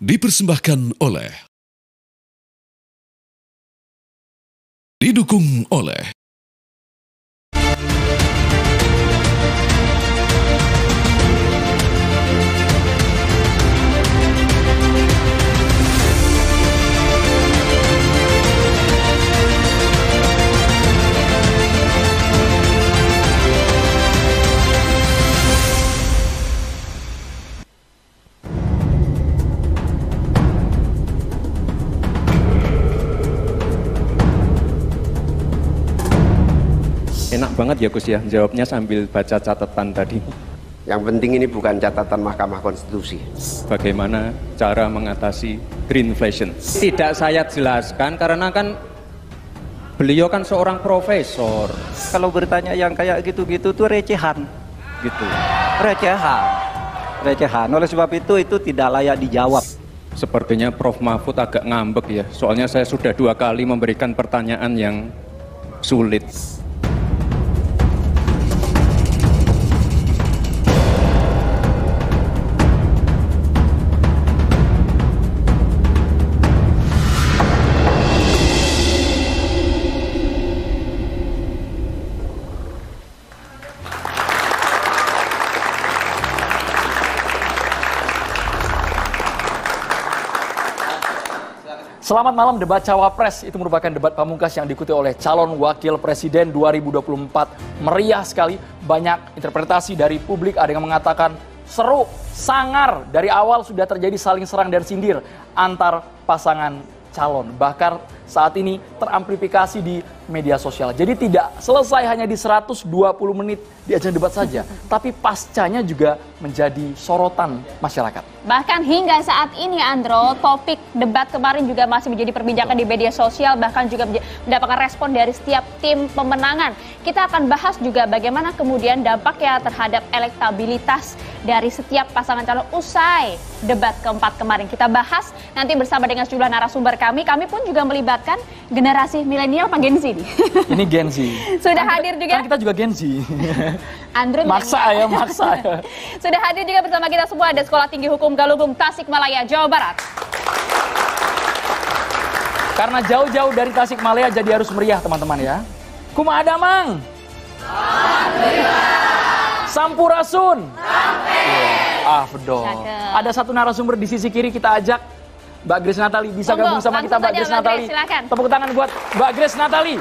Dipersembahkan oleh, didukung oleh Enak banget ya Gus ya, jawabnya sambil baca catatan tadi. Yang penting ini bukan catatan Mahkamah Konstitusi. Bagaimana cara mengatasi greenflation? Tidak saya jelaskan karena kan beliau kan seorang profesor. Kalau bertanya yang kayak gitu-gitu tuh recehan gitu. Recehan. Oleh sebab itu tidak layak dijawab. Sepertinya Prof. Mahfud agak ngambek ya, soalnya saya sudah 2 kali memberikan pertanyaan yang sulit. Selamat malam. Debat Cawapres itu merupakan debat pamungkas yang diikuti oleh calon wakil presiden 2024. Meriah sekali, banyak interpretasi dari publik. Ada yang mengatakan seru, sangar. Dari awal sudah terjadi saling serang dan sindir antar pasangan calon. Bahkan saat ini teramplifikasi di media sosial. Jadi tidak selesai hanya di 120 menit di ajang debat saja, tapi pascanya juga menjadi sorotan masyarakat. Bahkan hingga saat ini, Andro, topik debat kemarin juga masih menjadi perbincangan di media sosial, bahkan juga mendapatkan respon dari setiap tim pemenangan. Kita akan bahas juga bagaimana kemudian dampaknya terhadap elektabilitas dari setiap pasangan calon usai debat keempat kemarin. Kita bahas nanti bersama dengan sejumlah narasumber kami. Kami pun juga melibatkan generasi milenial apa Gen Z nih? Ini Gen Z. Sudah hadir juga. Kan kita juga Gen Z. Andrew maksa ya. Sudah hadir juga bersama kita semua ada Sekolah Tinggi Hukum Galunggung Tasikmalaya, Jawa Barat. Karena jauh-jauh dari Tasikmalaya jadi harus meriah teman-teman ya. Kumaha Mang? Sampurasun. Afdol. Ada satu narasumber di sisi kiri, kita ajak Mbak Grace Natali. Bisa gabung sama kita Mbak Grace Natali. Tepuk tangan buat Mbak Grace Natali.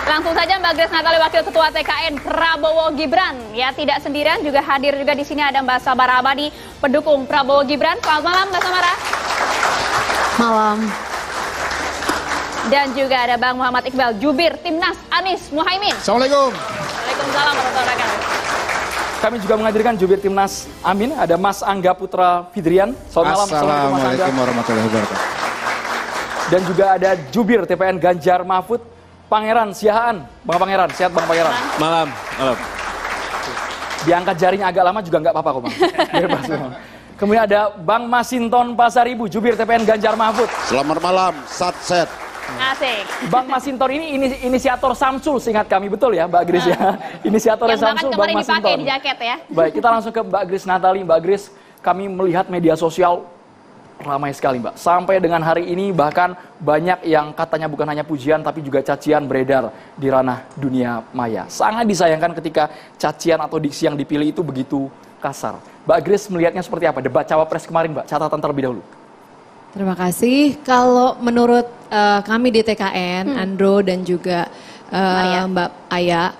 Langsung saja Mbak Grace Natali, Wakil Ketua TKN Prabowo Gibran. Ya, tidak sendirian, juga hadir juga di sini ada Mbak Samara Abadi, pendukung Prabowo Gibran. Selamat malam Mbak Samara. Malam. Dan juga ada Bang Muhammad Iqbal, jubir Timnas Anies Muhaimin. Assalamualaikum. Waalaikumsalam warahmatullahi wabarakatuh. Kami juga menghadirkan jubir Timnas Amin, ada Mas Angga Putra Fidrian. Selamat malam. Assalamualaikum warahmatullahi wabarakatuh. Dan juga ada jubir TPN Ganjar Mahfud, Pangeran Siahaan. Bang Pangeran, sehat Bang Pangeran? Malam. Diangkat jaringnya agak lama juga nggak apa-apa kok Bang. Kemudian ada Bang Masinton Pasaribu, jubir TPN Ganjar Mahfud. Selamat malam, satset. Asik. Bang Masinton ini inisiator Samsul, seingat kami, betul ya Mbak Grace ya? Inisiatornya Samsul, Bang Masinton. Dipakai di jaket ya. Baik, kita langsung ke Mbak Grace Natali. Mbak Grace, kami melihat media sosial ramai sekali Mbak. Sampai dengan hari ini bahkan banyak yang katanya bukan hanya pujian tapi juga cacian beredar di ranah dunia maya. Sangat disayangkan ketika cacian atau diksi yang dipilih itu begitu kasar. Mbak Grace melihatnya seperti apa? Debat Cawapres kemarin Mbak, catatan terlebih dahulu. Terima kasih. Kalau menurut kami di TKN, Andro dan juga Mbak Aya,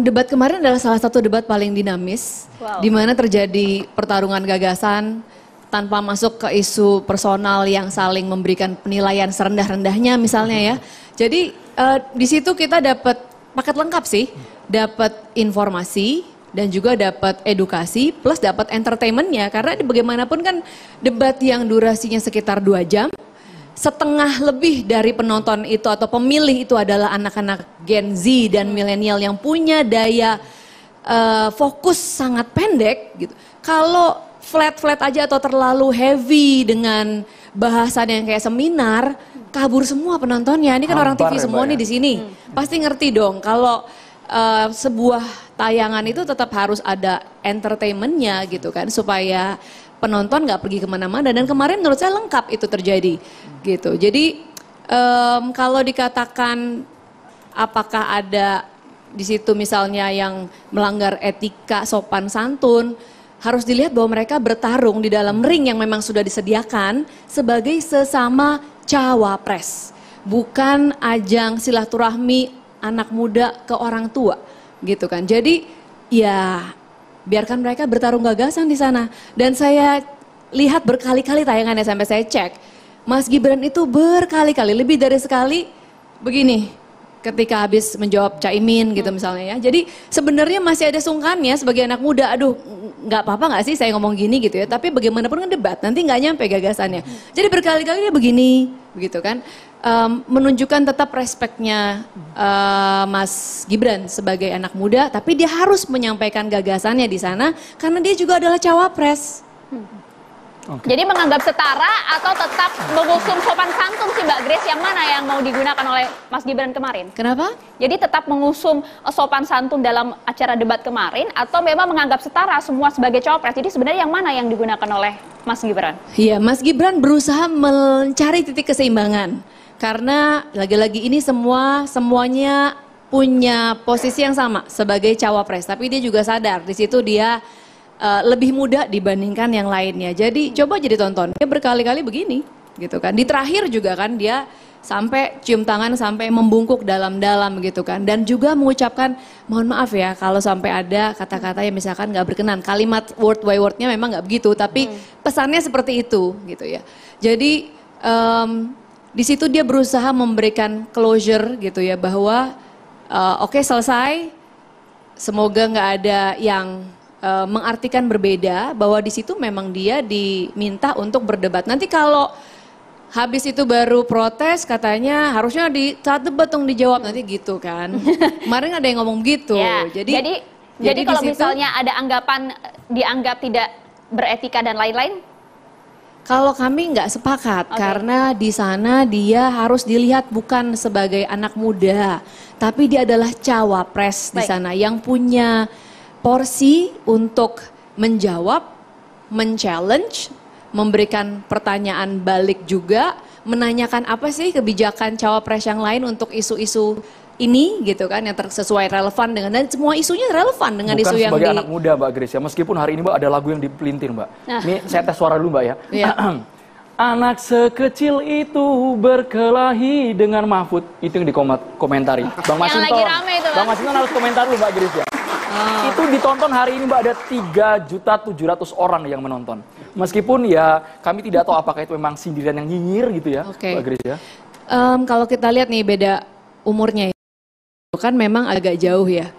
debat kemarin adalah salah satu debat paling dinamis, di mana terjadi pertarungan gagasan tanpa masuk ke isu personal yang saling memberikan penilaian serendah-rendahnya misalnya ya. Jadi di situ kita dapat paket lengkap sih, dapat informasi dan juga dapat edukasi plus dapat entertainmentnya, karena bagaimanapun kan debat yang durasinya sekitar 2 jam, setengah lebih dari penonton itu atau pemilih itu adalah anak-anak Gen Z dan milenial yang punya daya fokus sangat pendek gitu. Kalau flat-flat aja atau terlalu heavy dengan bahasan yang kayak seminar, kabur semua penontonnya. Ini kan orang TV semua nih di sini. Pasti ngerti dong kalau sebuah tayangan itu tetap harus ada entertainmentnya gitu kan, supaya penonton nggak pergi kemana-mana, dan kemarin menurut saya lengkap itu terjadi gitu. Jadi kalau dikatakan apakah ada di situ misalnya yang melanggar etika sopan santun, harus dilihat bahwa mereka bertarung di dalam ring yang memang sudah disediakan sebagai sesama cawapres, bukan ajang silaturahmi anak muda ke orang tua gitu kan. Jadi ya biarkan mereka bertarung gagasan di sana. Dan saya lihat berkali-kali tayangannya sampai saya cek, Mas Gibran itu berkali-kali, lebih dari sekali begini ketika habis menjawab Caimin gitu misalnya ya. Jadi sebenarnya masih ada sungkannya sebagai anak muda, aduh nggak apa-apa nggak sih saya ngomong gini gitu ya, tapi bagaimanapun kan debat, nanti nggak nyampe gagasannya. Jadi berkali-kali dia begini, begitu kan. Menunjukkan tetap respeknya Mas Gibran sebagai anak muda, tapi dia harus menyampaikan gagasannya di sana karena dia juga adalah cawapres. Jadi menganggap setara atau tetap mengusung sopan santun sih Mbak Grace, yang mana yang mau digunakan oleh Mas Gibran kemarin? Kenapa? Jadi tetap mengusung sopan santun dalam acara debat kemarin atau memang menganggap setara semua sebagai cawapres? Jadi sebenarnya yang mana yang digunakan oleh Mas Gibran? Iya, Mas Gibran berusaha mencari titik keseimbangan. Karena lagi-lagi ini semuanya punya posisi yang sama sebagai cawapres, tapi dia juga sadar di situ dia lebih muda dibandingkan yang lainnya. Jadi coba jadi tonton, dia berkali-kali begini gitu kan. Di terakhir juga kan dia sampai cium tangan, sampai membungkuk dalam-dalam gitu kan. Dan juga mengucapkan mohon maaf ya kalau sampai ada kata-kata yang misalkan nggak berkenan. Kalimat word by wordnya memang nggak begitu, tapi pesannya seperti itu gitu ya. Jadi di situ dia berusaha memberikan closure gitu ya, bahwa oke, selesai, semoga nggak ada yang mengartikan berbeda, bahwa di situ memang dia diminta untuk berdebat. Nanti kalau habis itu baru protes, katanya harusnya di saat debat dong dijawab nanti gitu kan. Kemarin ada yang ngomong gitu. Ya, jadi kalau situ, misalnya ada anggapan dianggap tidak beretika dan lain-lain? Kalau kami nggak sepakat, karena di sana dia harus dilihat bukan sebagai anak muda, tapi dia adalah cawapres di sana yang punya porsi untuk menjawab, men-challenge, memberikan pertanyaan balik juga, menanyakan apa sih kebijakan cawapres yang lain untuk isu-isu ini gitu kan, yang sesuai relevan dengan, dan semua isunya relevan dengan bukan isu yang sebagai anak muda Mbak Grace ya, meskipun hari ini Mbak ada lagu yang dipelintir Mbak. Ini saya tes suara dulu Mbak ya. Anak sekecil itu berkelahi dengan Mahfud, itu yang dikomentari. Bang Masinton, lagi rame itu, Bang Masinton harus komentar dulu Mbak Grace ya. Itu ditonton hari ini Mbak, ada 3.700.000 orang yang menonton. Meskipun ya kami tidak tahu apakah itu memang sindiran yang nyinyir gitu ya Mbak Grace ya. Kalau kita lihat nih beda umurnya itu kan memang agak jauh ya.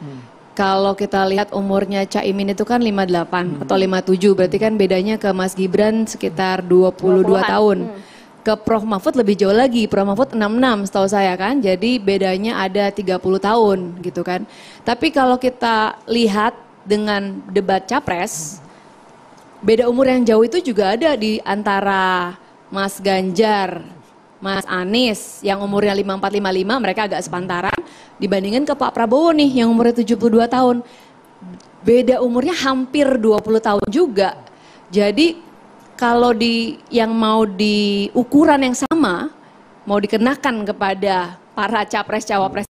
Kalau kita lihat umurnya Caimin itu kan 58 atau 57, berarti kan bedanya ke Mas Gibran sekitar 22 tahun. Ke Prof Mahfud lebih jauh lagi, Prof Mahfud 66 setahu saya kan, jadi bedanya ada 30 tahun gitu kan. Tapi kalau kita lihat dengan debat capres, beda umur yang jauh itu juga ada di antara Mas Ganjar, Mas Anies yang umurnya 54-55, mereka agak sepantaran, dibandingkan ke Pak Prabowo nih yang umurnya 72 tahun. Beda umurnya hampir 20 tahun juga. Jadi kalau yang mau di ukuran yang sama, mau dikenakan kepada para capres-cawapres,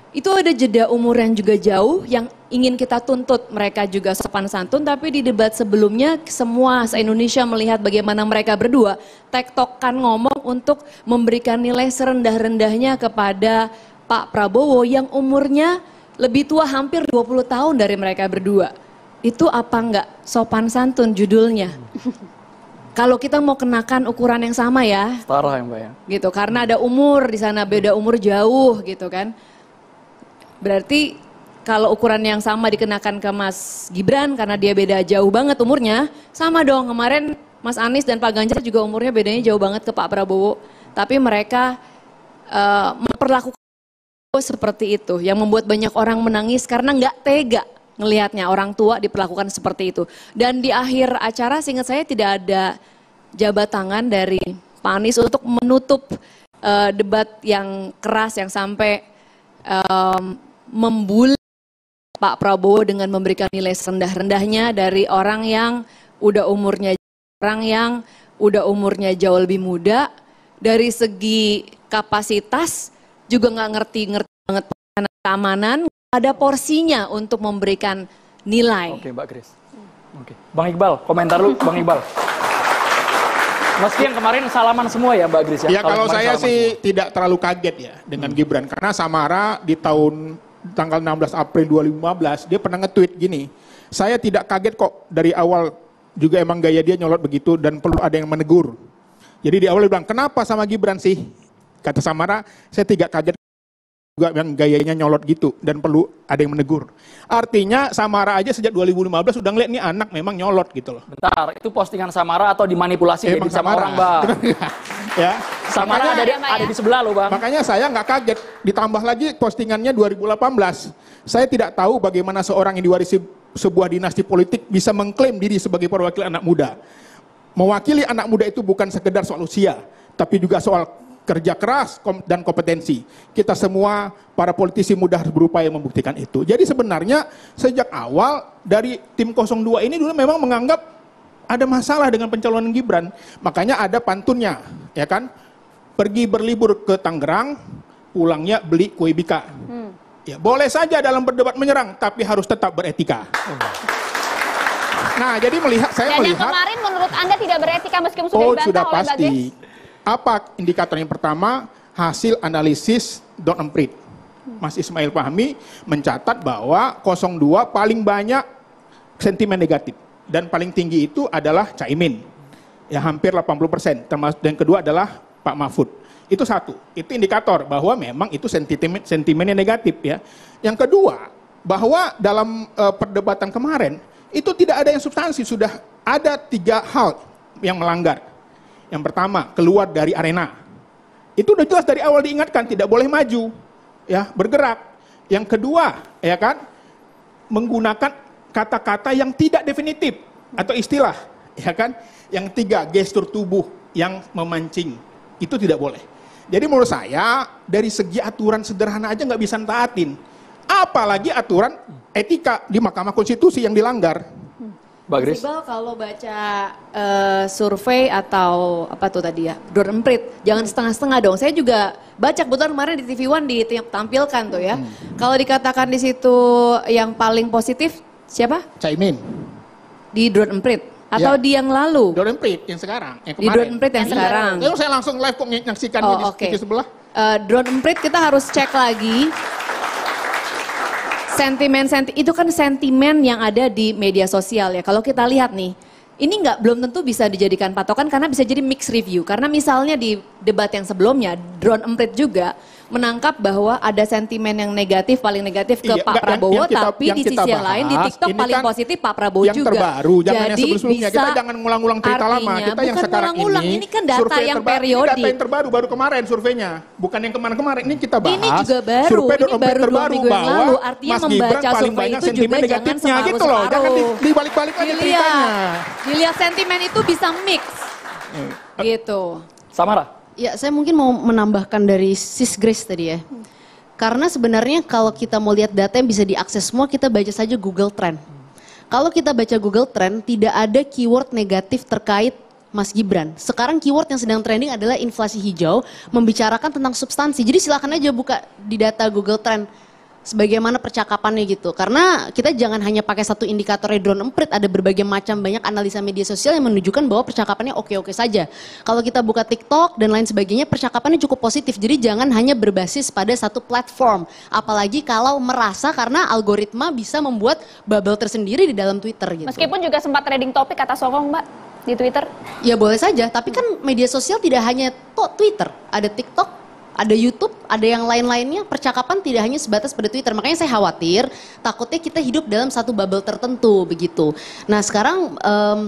itu ada jeda umur yang juga jauh yang ingin kita tuntut mereka juga sopan santun, tapi di debat sebelumnya semua se-Indonesia melihat bagaimana mereka berdua tektokan ngomong untuk memberikan nilai serendah-rendahnya kepada Pak Prabowo yang umurnya lebih tua hampir 20 tahun dari mereka berdua. Itu apa enggak sopan santun judulnya? Kalau kita mau kenakan ukuran yang sama ya, setara ya Mbak ya. Gitu, karena ada umur di sana, beda umur jauh gitu kan. Berarti kalau ukuran yang sama dikenakan ke Mas Gibran karena dia beda jauh banget umurnya, sama dong. Kemarin Mas Anies dan Pak Ganjar juga umurnya bedanya jauh banget ke Pak Prabowo. Tapi mereka memperlakukan seperti itu, yang membuat banyak orang menangis karena nggak tega ngelihatnya orang tua diperlakukan seperti itu. Dan di akhir acara seingat saya tidak ada jabat tangan dari Pak Anies untuk menutup debat yang keras yang sampai membuli Pak Prabowo dengan memberikan nilai serendah-rendahnya dari orang yang udah umurnya orang yang udah umurnya jauh lebih muda, dari segi kapasitas juga nggak ngerti banget keamanan, ada porsinya untuk memberikan nilai. Oke, Mbak Grace. Oke. Bang Iqbal, komentar lu, Bang Iqbal. Meski yang kemarin salaman semua ya Mbak Grace ya? Ya kalau saya sih tidak terlalu kaget ya dengan Gibran. Karena Samara di tanggal 16 April 2015 dia pernah nge-tweet gini. Saya tidak kaget kok dari awal juga emang gaya dia nyolot begitu dan perlu ada yang menegur. Jadi di awal dia bilang kenapa sama Gibran sih? Kata Samara saya tidak kaget juga yang gayanya nyolot gitu dan perlu ada yang menegur. Artinya Samara aja sejak 2015 udah ngeliat nih anak memang nyolot gitu loh. Bentar, itu postingan Samara atau dimanipulasi jadi sama orang, Bang? Ya. Samara ada di sebelah loh, Bang. Makanya saya nggak kaget. Ditambah lagi postingannya 2018. Saya tidak tahu bagaimana seorang yang diwarisi sebuah dinasti politik bisa mengklaim diri sebagai perwakilan anak muda. Mewakili anak muda itu bukan sekedar soal usia, tapi juga soal kerja keras dan kompetensi. Kita semua para politisi muda harus berupaya membuktikan itu. Jadi sebenarnya sejak awal dari tim 02 ini dulu memang menganggap ada masalah dengan pencalonan Gibran. Makanya ada pantunnya, ya kan? Pergi berlibur ke Tangerang, pulangnya beli kue bika. Ya, boleh saja dalam berdebat menyerang, tapi harus tetap beretika. Nah, jadi saya Dan melihat. yang kemarin menurut Anda tidak beretika meskipun sudah dibantah sudah oleh Mbak pasti. Grace? Apa indikator yang pertama? Hasil analisis Don Emprit. Mas Ismail Fahmi mencatat bahwa 02 paling banyak sentimen negatif. Dan paling tinggi itu adalah Caimin. Ya hampir 80%. Termasuk yang kedua adalah Pak Mahfud. Itu satu. Itu indikator bahwa memang itu sentimennya negatif ya. Yang kedua, bahwa dalam perdebatan kemarin itu tidak ada yang substansi. Sudah ada 3 hal yang melanggar. Yang pertama, keluar dari arena. Itu udah jelas dari awal diingatkan, tidak boleh maju, ya, bergerak. Yang kedua, ya kan, menggunakan kata-kata yang tidak definitif atau istilah, ya kan. Yang tiga, gestur tubuh yang memancing, itu tidak boleh. Jadi menurut saya, dari segi aturan sederhana aja nggak bisa taatin. Apalagi aturan etika di Mahkamah Konstitusi yang dilanggar. Mbak Grace. Iqbal, kalau baca survei atau apa tuh tadi ya, Don Emprit, jangan setengah-setengah dong. Saya juga baca kebetulan kemarin di TV One ditampilkan tuh ya. Kalau dikatakan di situ yang paling positif siapa? Caimin. Di Don Emprit atau Ya. di yang lalu? Don Emprit yang sekarang, yang Di kemarin. Don Emprit yang sekarang. Lalu saya langsung live kok menyaksikan di oke. sebelah. Don Emprit kita harus cek lagi. Itu kan sentimen yang ada di media sosial ya. Kalau kita lihat nih, ini belum tentu bisa dijadikan patokan karena bisa jadi mixed review. Karena misalnya di debat yang sebelumnya, Don Emprit juga menangkap bahwa ada sentimen yang negatif, paling negatif ke Pak Prabowo, tapi di sisi lain di TikTok paling kan positif Pak Prabowo yang juga. terbaru, jangan yang Jadi sebelum-sebelumnya. Kita jangan ngulang-ngulang cerita lama. Kita yang sekarang ini kan data survei yang terbaru, periodik. Data yang terbaru, baru kemarin surveinya. Bukan yang kemarin-kemarin, ini kita bahas. Ini juga baru, survei ini Don Emprit baru 2 minggu yang lalu. Artinya Mas Gibran membaca paling survei banyak itu sentimen juga jangan negatifnya gitu loh. Jangan dibalik-balik aja ceritanya. Dilihat sentimen itu bisa mix. Gitu. Samara. Ya, saya mungkin mau menambahkan dari Sis Grace tadi ya. Karena sebenarnya kalau kita mau lihat data yang bisa diakses semua, kita baca saja Google Trend. Kalau kita baca Google Trend, tidak ada keyword negatif terkait Mas Gibran. Sekarang keyword yang sedang trending adalah inflasi hijau, membicarakan tentang substansi. Jadi silakan aja buka di data Google Trend sebagaimana percakapannya gitu. Karena kita jangan hanya pakai satu indikator Don Emprit, ada berbagai macam banyak analisa media sosial yang menunjukkan bahwa percakapannya oke-oke saja. Kalau kita buka TikTok dan lain sebagainya, percakapannya cukup positif. Jadi jangan hanya berbasis pada satu platform. Apalagi kalau merasa karena algoritma bisa membuat bubble tersendiri di dalam Twitter gitu. Meskipun juga sempat trending topik kata Songong Mbak di Twitter. Ya boleh saja, tapi kan media sosial tidak hanya Twitter, ada TikTok, ada YouTube, ada yang lain-lainnya. Percakapan tidak hanya sebatas pada Twitter. Makanya saya khawatir, takutnya kita hidup dalam satu bubble tertentu begitu. Nah sekarang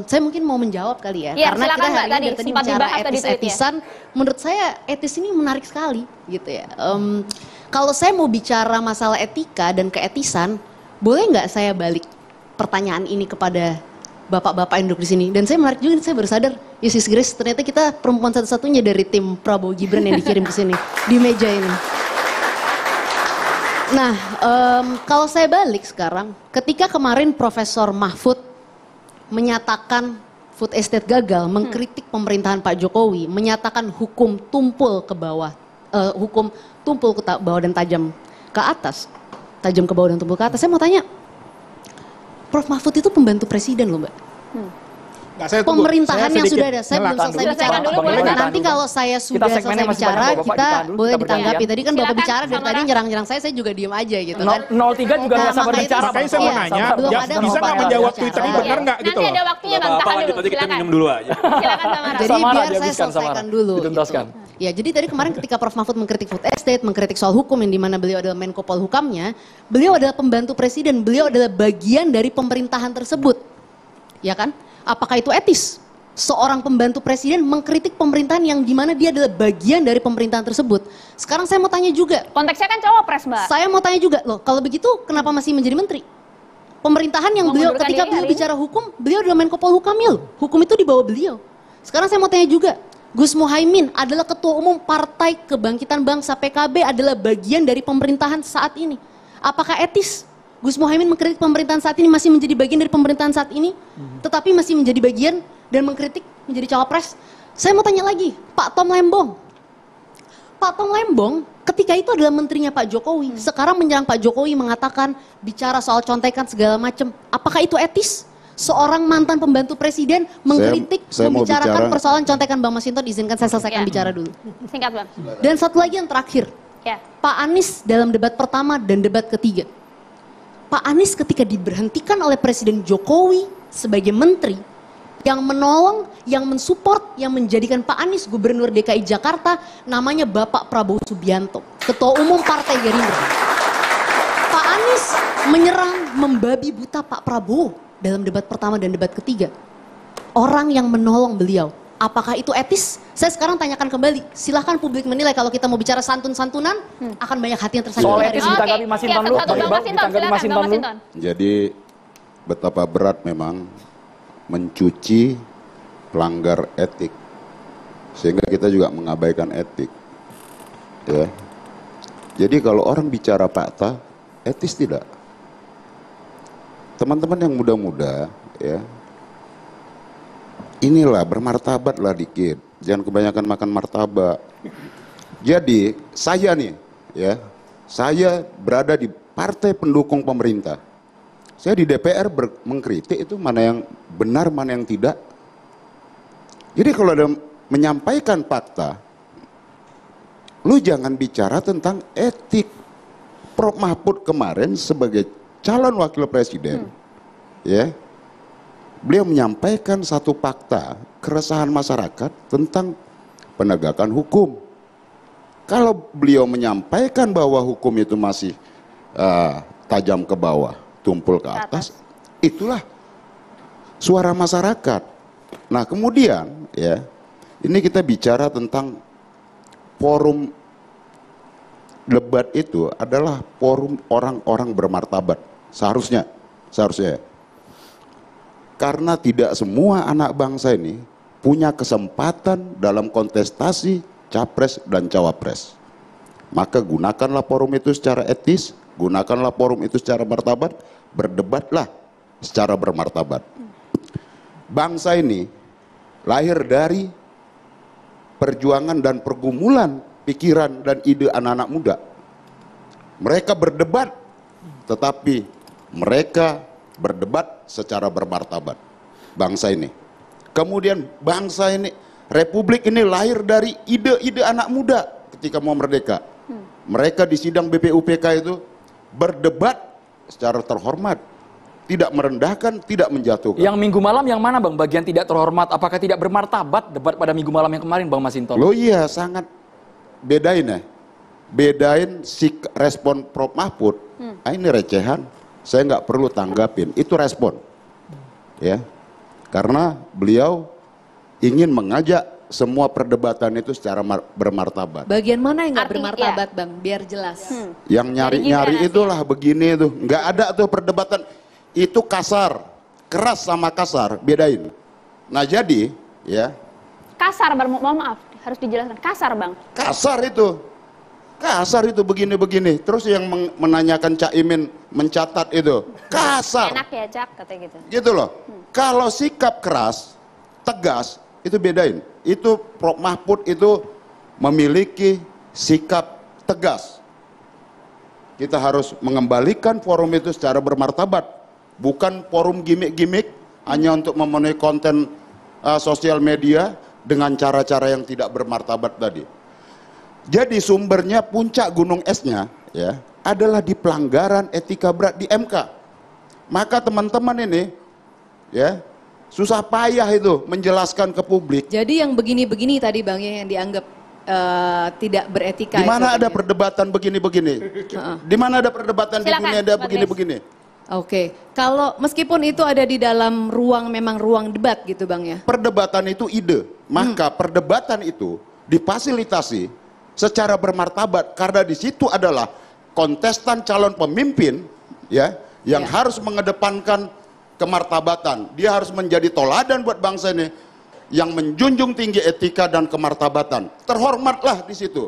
saya mungkin mau menjawab kali ya. Ya, karena kita hari ini dari tadi bicara etis-etisan. Menurut saya etis ini menarik sekali gitu ya. Kalau saya mau bicara masalah etika dan keetisan, boleh nggak saya balik pertanyaan ini kepada bapak-bapak yang duduk di sini. Dan saya menarik juga, saya baru sadar, ya Sis Grace, ternyata kita perempuan satu-satunya dari tim Prabowo Gibran yang dikirim ke sini, di meja ini. Nah, kalau saya balik sekarang, ketika kemarin Profesor Mahfud menyatakan food estate gagal, mengkritik pemerintahan Pak Jokowi, menyatakan hukum tumpul ke bawah, hukum tumpul ke bawah dan tajam ke atas, tajam ke bawah dan tumpul ke atas. Saya mau tanya, Prof Mahfud itu pembantu presiden loh Mbak. Pemerintahan yang sudah ada, saya belum selesai bicara. Nanti kalau saya sudah selesai bicara, kita boleh ditanggapi. Tadi kan Bapak bicara dari tadi nyerang-nyerang saya juga diem aja gitu kan. 03 juga nggak sabar bicara. Makanya saya mau nanya, bisa nggak menjawab Twitter ini benar nggak gitu Nanti loh. ada waktunya Bang, tahan dulu. kita minum dulu aja. Silakan Samara. Jadi biar saya selesaikan dulu. Dituntaskan. Ya, jadi tadi kemarin ketika Prof Mahfud mengkritik food estate, mengkritik soal hukum yang dimana beliau adalah Menko Polhukamnya, beliau adalah pembantu presiden, beliau adalah bagian dari pemerintahan tersebut. Ya kan? Apakah itu etis? Seorang pembantu presiden mengkritik pemerintahan yang dimana dia adalah bagian dari pemerintahan tersebut. Sekarang saya mau tanya juga. Konteksnya kan cawapres, Mbak. Saya mau tanya juga, loh kalau begitu kenapa masih menjadi menteri? Pemerintahan yang beliau ketika beliau bicara hukum, beliau adalah Menko Polhukamnya loh. Hukum itu di bawah beliau. Sekarang saya mau tanya juga, Gus Muhaimin adalah Ketua Umum Partai Kebangkitan Bangsa PKB adalah bagian dari pemerintahan saat ini. Apakah etis Gus Muhaimin mengkritik pemerintahan saat ini masih menjadi bagian dari pemerintahan saat ini, tetapi masih menjadi bagian dan mengkritik menjadi cawapres? Saya mau tanya lagi, Pak Tom Lembong. Pak Tom Lembong ketika itu adalah menterinya Pak Jokowi, sekarang menyerang Pak Jokowi mengatakan bicara soal contekan segala macam. Apakah itu etis? Seorang mantan pembantu presiden mengkritik, membicarakan persoalan contekan. Bang Masinton, izinkan saya selesaikan bicara dulu. Singkat Bang. Dan satu lagi yang terakhir, Pak Anies dalam debat pertama dan debat ketiga. Pak Anies ketika diberhentikan oleh Presiden Jokowi sebagai menteri, yang menolong, yang mensupport, yang menjadikan Pak Anies Gubernur DKI Jakarta namanya Bapak Prabowo Subianto, Ketua Umum Partai Gerindra. Pak Anies menyerang, membabi buta Pak Prabowo dalam debat pertama dan debat ketiga. Orang yang menolong beliau, apakah itu etis? Saya sekarang tanyakan kembali, silahkan publik menilai. Kalau kita mau bicara santun-santunan, akan banyak hati yang tersakiti. Soal etis ditanggapi Masinton dulu, ditanggapi Masinton dulu. Jadi betapa berat memang mencuci pelanggar etik, sehingga kita juga mengabaikan etik. Ya. Jadi kalau orang bicara fakta, etis tidak. Teman-teman yang muda-muda, ya, inilah bermartabatlah dikit, jangan kebanyakan makan martabak. Jadi saya nih, ya, saya berada di partai pendukung pemerintah. Saya di DPR mengkritik itu mana yang benar, mana yang tidak. Jadi kalau ada menyampaikan fakta, lu jangan bicara tentang etik. Prof Mahfud kemarin sebagai calon wakil presiden, ya, beliau menyampaikan satu fakta, keresahan masyarakat tentang penegakan hukum. Kalau beliau menyampaikan bahwa hukum itu masih tajam ke bawah, tumpul ke atas, itulah suara masyarakat. Nah kemudian, ya, ini kita bicara tentang forum debat itu adalah forum orang-orang bermartabat, seharusnya. Karena tidak semua anak bangsa ini punya kesempatan dalam kontestasi capres dan cawapres. Maka gunakanlah forum itu secara etis, gunakanlah forum itu secara martabat, berdebatlah secara bermartabat. Bangsa ini lahir dari perjuangan dan pergumulan pikiran dan ide anak-anak muda. Mereka berdebat, tetapi mereka berdebat secara bermartabat. Bangsa ini. Kemudian bangsa ini, republik ini lahir dari ide-ide anak muda ketika mau merdeka. Mereka di sidang BPUPK itu berdebat secara terhormat, tidak merendahkan, tidak menjatuhkan. Yang minggu malam yang mana Bang? Bagian tidak terhormat, apakah tidak bermartabat debat pada minggu malam yang kemarin Bang Masinton? Loh iya, sangat bedain ya. Bedain respon Prof Mahfud. Ini recehan, saya nggak perlu tanggapin. Itu respon, ya, karena beliau ingin mengajak semua perdebatan itu secara bermartabat. Bagian mana yang nggak bermartabat, Bang? Biar jelas. Yang nyari-nyari itulah begini tuh, nggak ada tuh perdebatan. Itu kasar, keras sama kasar, bedain. Nah jadi, ya. Kasar, mohon maaf, harus dijelaskan. Kasar, Bang. Kasar itu begini-begini. Terus yang menanyakan Cak Imin mencatat itu kasar. Enak ya Cak, katanya gitu. Gitu loh. Kalau sikap keras, tegas, itu bedain. Itu Prof. Mahfud itu memiliki sikap tegas. Kita harus mengembalikan forum itu secara bermartabat, bukan forum gimmick-gimmick hanya untuk memenuhi konten sosial media dengan cara-cara yang tidak bermartabat tadi. Jadi sumbernya puncak gunung esnya ya adalah di pelanggaran etika berat di MK. Maka teman-teman ini ya susah payah itu menjelaskan ke publik. Jadi yang begini-begini tadi Bang ya yang dianggap tidak beretika. Di mana ada perdebatan begini-begini? Di mana ada perdebatan di dunia ada begini-begini? Oke, kalau meskipun itu ada di dalam ruang memang ruang debat gitu Bang ya. Perdebatan itu ide, maka perdebatan itu difasilitasi secara bermartabat karena di situ adalah kontestan calon pemimpin ya yang harus mengedepankan kemartabatan. Dia harus menjadi toladan buat bangsa ini yang menjunjung tinggi etika dan kemartabatan. Terhormatlah di situ.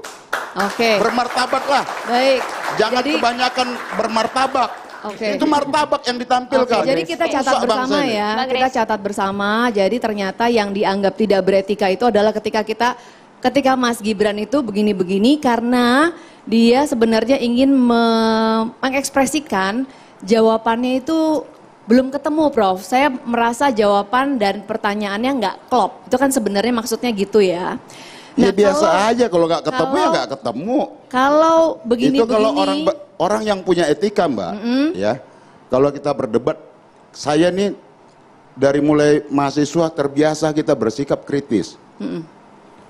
Oke. Bermartabatlah. Baik. Jangan kebanyakan bermartabak. Oke. Itu martabak yang ditampilkan. Oke, jadi kita catat bersama ya. Kita catat bersama. Jadi ternyata yang dianggap tidak beretika itu adalah ketika Mas Gibran itu begini-begini karena dia sebenarnya ingin mengekspresikan jawabannya itu belum ketemu Prof. Saya merasa jawaban dan pertanyaannya nggak klop. Itu kan sebenarnya maksudnya gitu ya. Nah, ya biasa aja kalau nggak ketemu ya nggak ketemu. Kalau begini-begini. Itu kalau orang yang punya etika Mbak, ya. Kalau kita berdebat, saya nih dari mulai mahasiswa terbiasa kita bersikap kritis.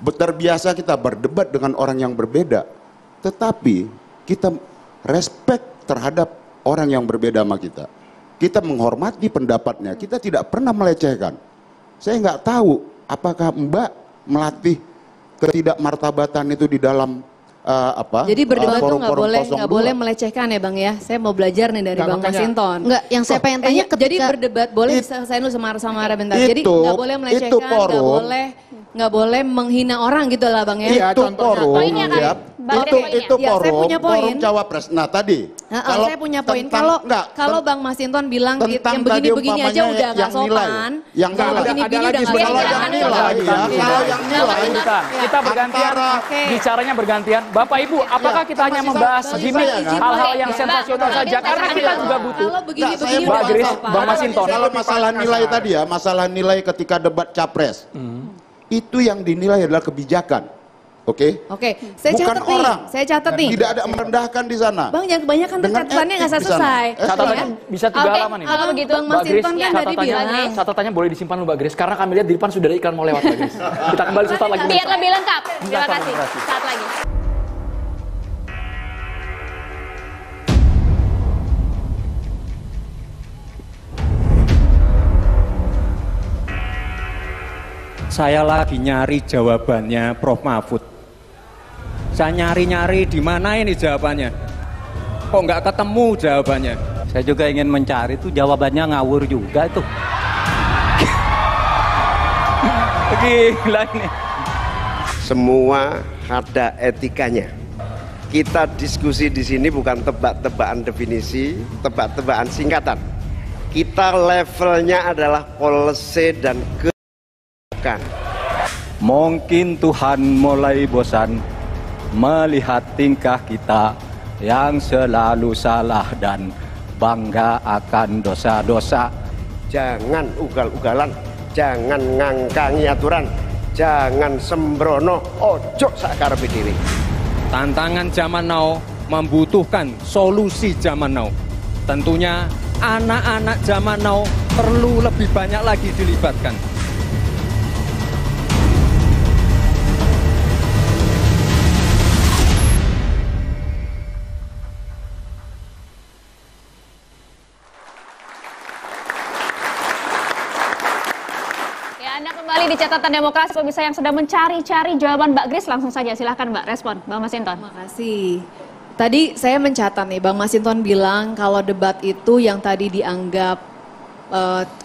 Terbiasa kita berdebat dengan orang yang berbeda. Tetapi kita respect terhadap orang yang berbeda sama kita. Kita menghormati pendapatnya, kita tidak pernah melecehkan. Saya nggak tahu apakah Mbak melatih ketidakmartabatan itu di dalam Jadi berdebat tuh nggak boleh melecehkan ya Bang ya. Saya mau belajar nih dari Bang Masinton. Enggak, yang saya pengen tanya jadi berdebat boleh saya dulu sama bentar. Jadi nggak boleh melecehkan, nggak boleh menghina orang gitu lah Bang ya. Itu forum, itu forum cawapres. Nah tadi, kalau saya punya poin, kalau Bang Masinton bilang yang begini-begini aja udah nggak sopan, yang begini-begini udah nggak sopan. Kalau yang nilai, kita bergantian, bicaranya bergantian. Bapak Ibu, apakah kita hanya membahas gimmick hal-hal yang sensasional saja? Karena kita juga butuh. Kalau begini-begini Mbak Grace, Bang Masinton. Kalau masalah nilai tadi ya, masalah nilai ketika debat capres, itu yang dinilai adalah kebijakan. Oke? Saya bukan catat orang. Saya catat nih. Tidak ada merendahkan di sana. Bang, jangan kebanyakan catatannya nggak selesai. Catatannya bisa 3 halaman ini. Kalau begitu Bang Masinton kan tadi bilang. Catatannya boleh disimpan dulu Mbak Grace, karena kami lihat di depan sudah ada iklan mau lewat Mbak Grace. Kita kembali sesaat lagi. Biar lebih lengkap. Terima kasih. Saat lagi. Saya lagi nyari jawabannya Prof. Mahfud. Saya nyari-nyari di mana ini jawabannya. Kok nggak ketemu jawabannya? Saya juga ingin mencari tuh jawabannya ngawur juga tuh. Gila ini. Semua ada etikanya. Kita diskusi di sini bukan tebak-tebakan definisi, tebak-tebakan singkatan. Kita levelnya adalah policy dan mungkin Tuhan mulai bosan melihat tingkah kita yang selalu salah dan bangga akan dosa-dosa. Jangan ugal-ugalan, jangan ngangkangi aturan, jangan sembrono, ojo sakarepe dhewe. Tantangan zaman now membutuhkan solusi zaman now. Tentunya anak-anak zaman now perlu lebih banyak lagi dilibatkan. Kembali di catatan demokrasi, pemirsa yang sedang mencari-cari jawaban Mbak Grace, langsung saja silahkan Mbak respon, Bang Masinton. Terima kasih. Tadi saya mencatat nih, Bang Masinton bilang kalau debat itu yang tadi dianggap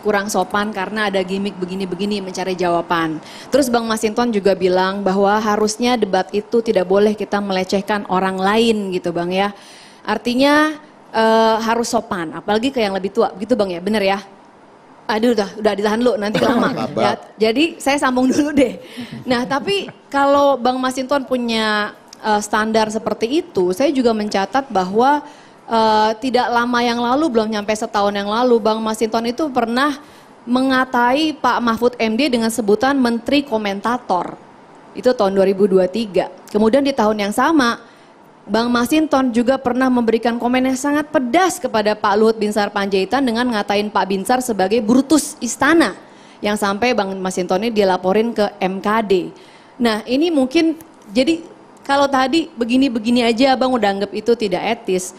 kurang sopan karena ada gimmick begini-begini mencari jawaban. Terus Bang Masinton juga bilang bahwa harusnya debat itu tidak boleh kita melecehkan orang lain gitu Bang ya. Artinya harus sopan, apalagi ke yang lebih tua gitu Bang ya, bener ya? Aduh, udah ditahan lu, nanti lama. Ya, jadi saya sambung dulu deh. Nah, tapi kalau Bang Masinton punya standar seperti itu, saya juga mencatat bahwa tidak lama yang lalu, belum nyampe setahun yang lalu, Bang Masinton itu pernah mengatai Pak Mahfud MD dengan sebutan Menteri Komentator. Itu tahun 2023. Kemudian di tahun yang sama, Bang Masinton juga pernah memberikan komen yang sangat pedas kepada Pak Luhut Binsar Panjaitan dengan ngatain Pak Binsar sebagai Brutus Istana. Yang sampai Bang Masinton ini dilaporin ke MKD. Nah ini mungkin, jadi kalau tadi begini-begini aja Bang udah anggap itu tidak etis.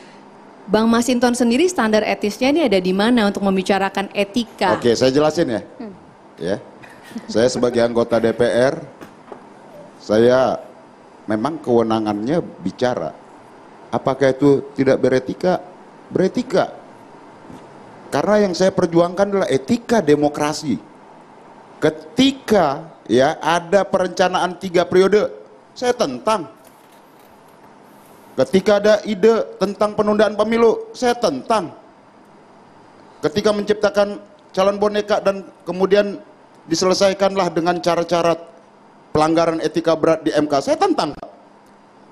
Bang Masinton sendiri standar etisnya ini ada di mana untuk membicarakan etika? Oke, saya jelasin ya. Ya. Saya sebagai anggota DPR, saya memang kewenangannya bicara. Apakah itu tidak beretika? Beretika. Karena yang saya perjuangkan adalah etika demokrasi. Ketika ya ada perencanaan 3 periode, saya tentang. Ketika ada ide tentang penundaan pemilu, saya tentang. Ketika menciptakan calon boneka dan kemudian diselesaikanlah dengan cara-cara pelanggaran etika berat di MK, saya tentang.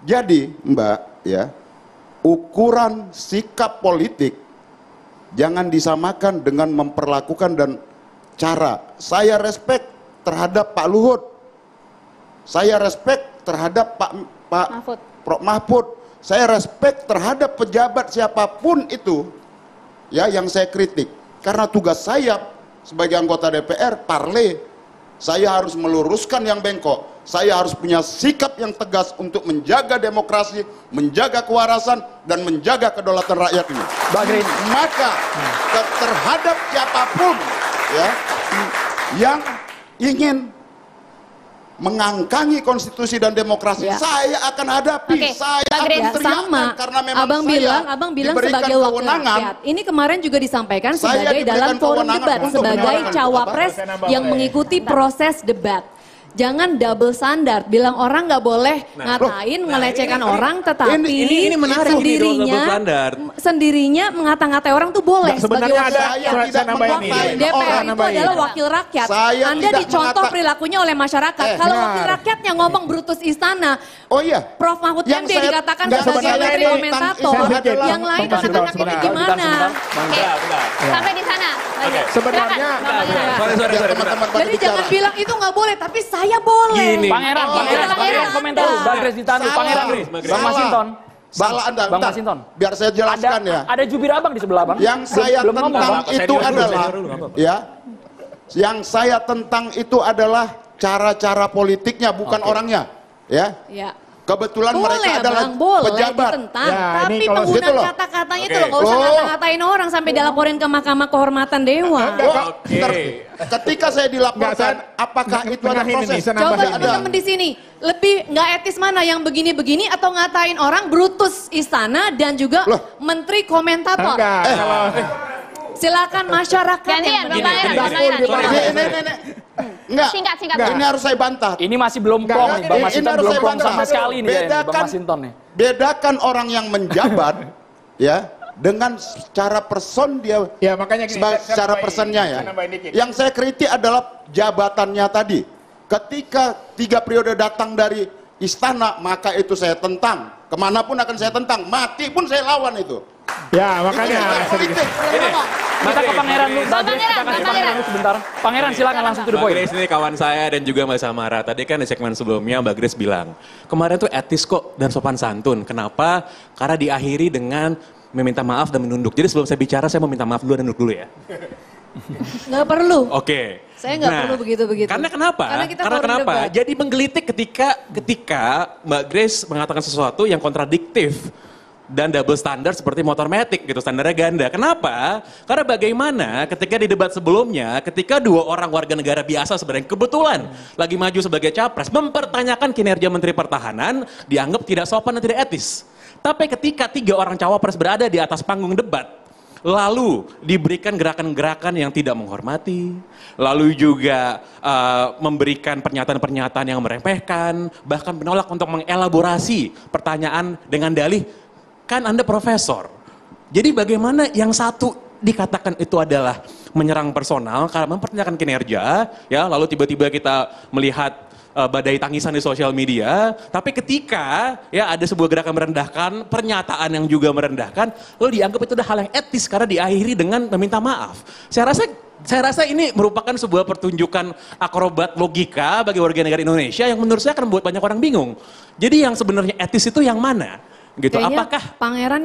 Jadi Mbak ya, ukuran sikap politik jangan disamakan dengan memperlakukan dan cara. Saya respect terhadap Pak Luhut, saya respect terhadap Pak Mahfud, saya respect terhadap pejabat siapapun itu ya yang saya kritik. Karena tugas saya sebagai anggota DPR, parle, saya harus meluruskan yang bengkok. Saya harus punya sikap yang tegas untuk menjaga demokrasi, menjaga kewarasan, dan menjaga kedaulatan rakyat ini. Maka terhadap siapapun ya, yang ingin mengangkangi konstitusi dan demokrasi, saya akan hadapi, saya akan teriakkan karena memang Abang bilang sebagai wakil rakyat. Ini kemarin juga disampaikan sebagai dalam forum debat, sebagai cawapres yang mengikuti proses debat. Jangan double standard, bilang orang nggak boleh ngatain, ngelecehkan orang, tetapi ini menarik sendirinya ngata-ngatai orang tuh boleh. Sebenarnya ada DPR itu adalah wakil rakyat. Anda dicontoh perilakunya oleh masyarakat. Kalau wakil rakyatnya ngomong Brutus Istana, Prof Mahfud MD dikatakan sebagai menteri komentator, yang lain anak-anaknya gimana? Sampai di sana. Sebenarnya, jadi jangan bilang itu nggak boleh, tapi saya boleh. Pangeran komentar lu, Bagres ditahan dulu, Pangeran nih, Bang Masinton. Salah Anda, Bang Masinton. Biar saya jelaskan ya. Ada jubir abang di sebelah Bang. Yang saya tentang itu adalah, ya, yang saya tentang itu adalah cara-cara politiknya, bukan orangnya, ya. Kebetulan mereka adalah pejabat. Tapi penggunaan kata-katanya itu loh, nggak usah ngata-ngatain orang sampai dilaporin ke Mahkamah Kehormatan Dewan. Ketika saya dilaporkan, apakah itu ada proses? Coba teman-teman di sini, lebih nggak etis mana yang begini-begini atau ngatain orang Brutus Istana dan juga Menteri Komentator? Silakan masyarakat yang Enggak, singkat. Ini harus saya bantah. Ini masih belum plong nih, Bang Masinton belum plong sama sekali nih ya, Bang Masinton nih. Bedakan orang yang menjabat ya dengan secara person dia, makanya gini, secara personnya ya. Yang saya kritik adalah jabatannya tadi. Ketika 3 periode datang dari istana, maka itu saya tentang. Kemanapun akan saya tentang, mati pun saya lawan itu. Ya makanya. Kita ke Pangeran dulu, Pangeran sebentar. Pangeran silakan langsung to the point. Mbak Grace ini kawan saya dan juga Mbak Samara. Tadi kan di segmen sebelumnya Mbak Grace bilang, kemarin tuh etis kok dan sopan santun. Kenapa? Karena diakhiri dengan meminta maaf dan menunduk. Jadi sebelum saya bicara, saya mau minta maaf dulu dan nunduk dulu ya. Nggak perlu. Oke. Saya nggak perlu begitu-begitu. Kenapa? Karena kenapa? Debat. Jadi menggelitik ketika Mbak Grace mengatakan sesuatu yang kontradiktif. Dan double standar seperti motor matic gitu, standarnya ganda. Kenapa? Karena bagaimana ketika di debat sebelumnya, ketika 2 orang warga negara biasa sebenarnya kebetulan lagi maju sebagai capres, mempertanyakan kinerja Menteri Pertahanan, dianggap tidak sopan dan tidak etis. Tapi ketika 3 orang cawapres berada di atas panggung debat, lalu diberikan gerakan-gerakan yang tidak menghormati, lalu juga memberikan pernyataan-pernyataan yang meremehkan, bahkan menolak untuk mengelaborasi pertanyaan dengan dalih, kan Anda profesor. Jadi bagaimana yang satu dikatakan itu adalah menyerang personal karena mempertanyakan kinerja, ya, lalu tiba-tiba kita melihat badai tangisan di sosial media, tapi ketika ya ada sebuah gerakan merendahkan, pernyataan yang juga merendahkan, lalu dianggap itu adalah hal yang etis karena diakhiri dengan meminta maaf. Saya rasa ini merupakan sebuah pertunjukan akrobat logika bagi warga negara Indonesia yang menurut saya akan membuat banyak orang bingung. Jadi yang sebenarnya etis itu yang mana? Gitu. Kayaknya apakah Pangeran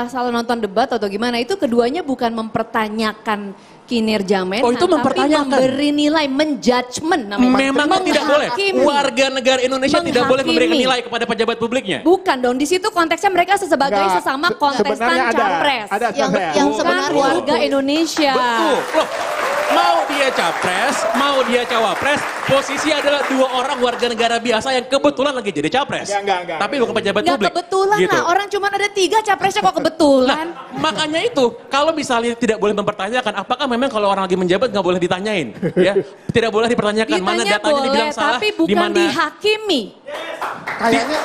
salah nonton debat atau gimana? Itu keduanya bukan mempertanyakan kinerja Menhan, itu mempertanyakan, tapi memberi nilai, menjudgment namanya. Memang tidak boleh. Warga negara Indonesia tidak boleh memberikan nilai kepada pejabat publiknya. Bukan dong, di situ konteksnya mereka sebagai sesama kontestan capres. Yang sebenarnya warga Indonesia. Betul. Loh, mau dia capres, mau dia cawapres, posisi adalah dua orang warga negara biasa yang kebetulan lagi jadi capres. Enggak. Tapi bukan pejabat publik. Enggak kebetulan gitu. lah, orang cuma ada 3 capresnya kok kebetulan. Nah, makanya itu, kalau misalnya tidak boleh mempertanyakan, apakah memang kalau orang lagi menjabat nggak boleh ditanyain? Ya, tidak boleh dipertanyakan mana datanya boleh, dibilang salah, tapi bukan dimana dihakimi. Kayaknya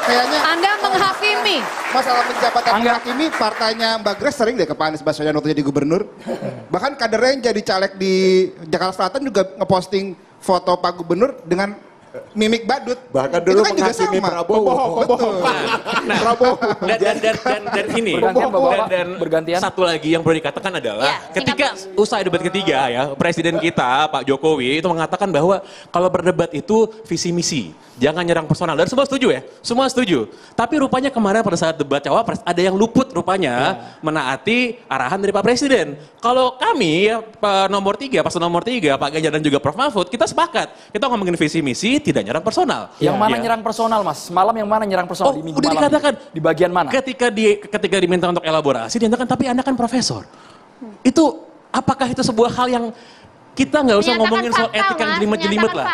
Anda menghakimi. masalah menjabat dan menghakimi, partainya Mbak Grace sering deh ke Pak Anies Baswedan waktu jadi gubernur. Bahkan kadernya yang jadi caleg di Jakarta Selatan juga ngeposting foto Pak Gubernur dengan mimik badut. Bahkan dulu itu kan juga menghakimi sama. Prabowo. Betul. Dan ini dan satu lagi yang perlu dikatakan adalah ketika usai debat ketiga ya, presiden kita Pak Jokowi itu mengatakan bahwa kalau berdebat itu visi misi, jangan nyerang personal. Dan semua setuju ya, semua setuju. Tapi rupanya kemarin pada saat debat cawapres ada yang luput rupanya menaati arahan dari Pak Presiden. Kalau kami ya, nomor 3, paslon nomor 3, Pak Ganjar dan juga Prof Mahfud, kita sepakat. Kita ngomongin visi misi, tidak nyerang personal. Yang mana nyerang personal, Mas? Malam yang mana nyerang personal di minggu udah malam? Dikatakan di bagian mana? Ketika diminta untuk elaborasi, dinyatakan tapi Anda kan profesor. Itu apakah itu sebuah hal yang kita nggak usah ngomongin soal etika yang jelimet-jelimet lah.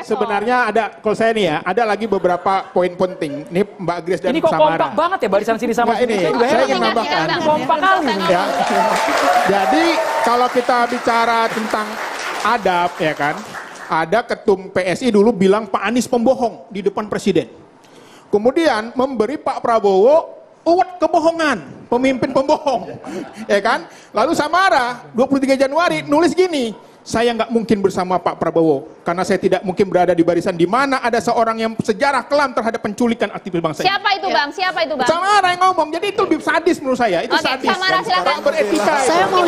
Sebenarnya ada, kalau saya nih ya, ada lagi beberapa poin penting. Ini Mbak Grace dan ini kok Samara. kompak banget ya barisan sini sama sini. Saya ingin menambahkan. Kompak kali. Ya. Jadi kalau kita bicara tentang adab ya kan, ada ketum PSI dulu bilang Pak Anies pembohong di depan presiden. Kemudian memberi Pak Prabowo uwet kebohongan, pemimpin pembohong. Ya kan? Lalu Samara 23 Januari nulis gini, saya nggak mungkin bersama Pak Prabowo karena saya tidak mungkin berada di barisan di mana ada seorang yang sejarah kelam terhadap penculikan aktivis bangsa ini. Siapa itu Bang? Siapa itu Bang? Samara yang ngomong, jadi itu lebih sadis menurut saya. Itu sadis. Samara silakan. Beretika. Saya mau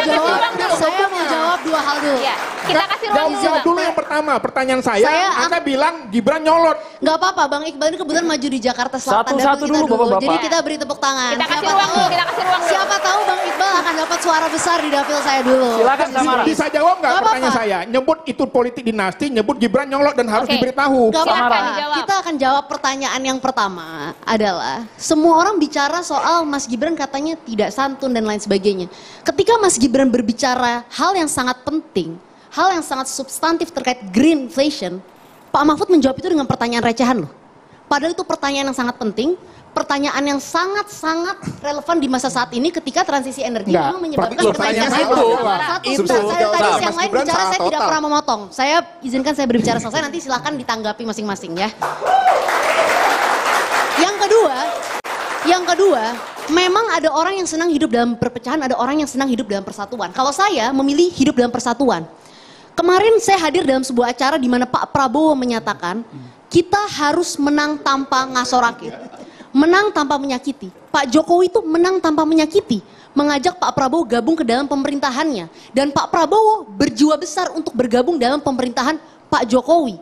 jawab 2 hal dulu. Ya, kita kasih ruang Jawab dulu yang pertama, pertanyaan saya Anda bilang Gibran nyolot. Nggak apa-apa, Bang Iqbal ini kebetulan maju di Jakarta Selatan. Satu-satu dulu, Bapak-Bapak. Jadi kita beri tepuk tangan. Kita kasih ruang dulu, Siapa tahu Bang Iqbal akan dapat suara besar di dapil saya dulu. Silakan Samara. Bisa jawab nggak pertanyaan saya? Nyebut itu politik dinasti, nyebut Gibran nyolot dan harus diberitahu. Gak apa-apa. Kita akan jawab pertanyaan yang pertama adalah semua orang bicara soal Mas Gibran katanya tidak santun dan lain sebagainya. Ketika Mas Gibran berbicara hal yang sangat penting, hal yang sangat substantif terkait green inflation, Pak Mahfud menjawab itu dengan pertanyaan recehan loh. Padahal itu pertanyaan yang sangat penting, pertanyaan yang sangat-sangat relevan di masa saat ini ketika transisi energi memang menyebabkan pertanyaan tadi yang lain bicara saya tidak pernah memotong. Saya izinkan saya berbicara selesai, nanti silakan ditanggapi masing-masing ya. Yang kedua, memang ada orang yang senang hidup dalam perpecahan, ada orang yang senang hidup dalam persatuan. Kalau saya memilih hidup dalam persatuan. Kemarin saya hadir dalam sebuah acara di mana Pak Prabowo menyatakan kita harus menang tanpa ngasoraki. Menang tanpa menyakiti. Pak Jokowi itu menang tanpa menyakiti. Mengajak Pak Prabowo gabung ke dalam pemerintahannya. Dan Pak Prabowo berjiwa besar untuk bergabung dalam pemerintahan Pak Jokowi.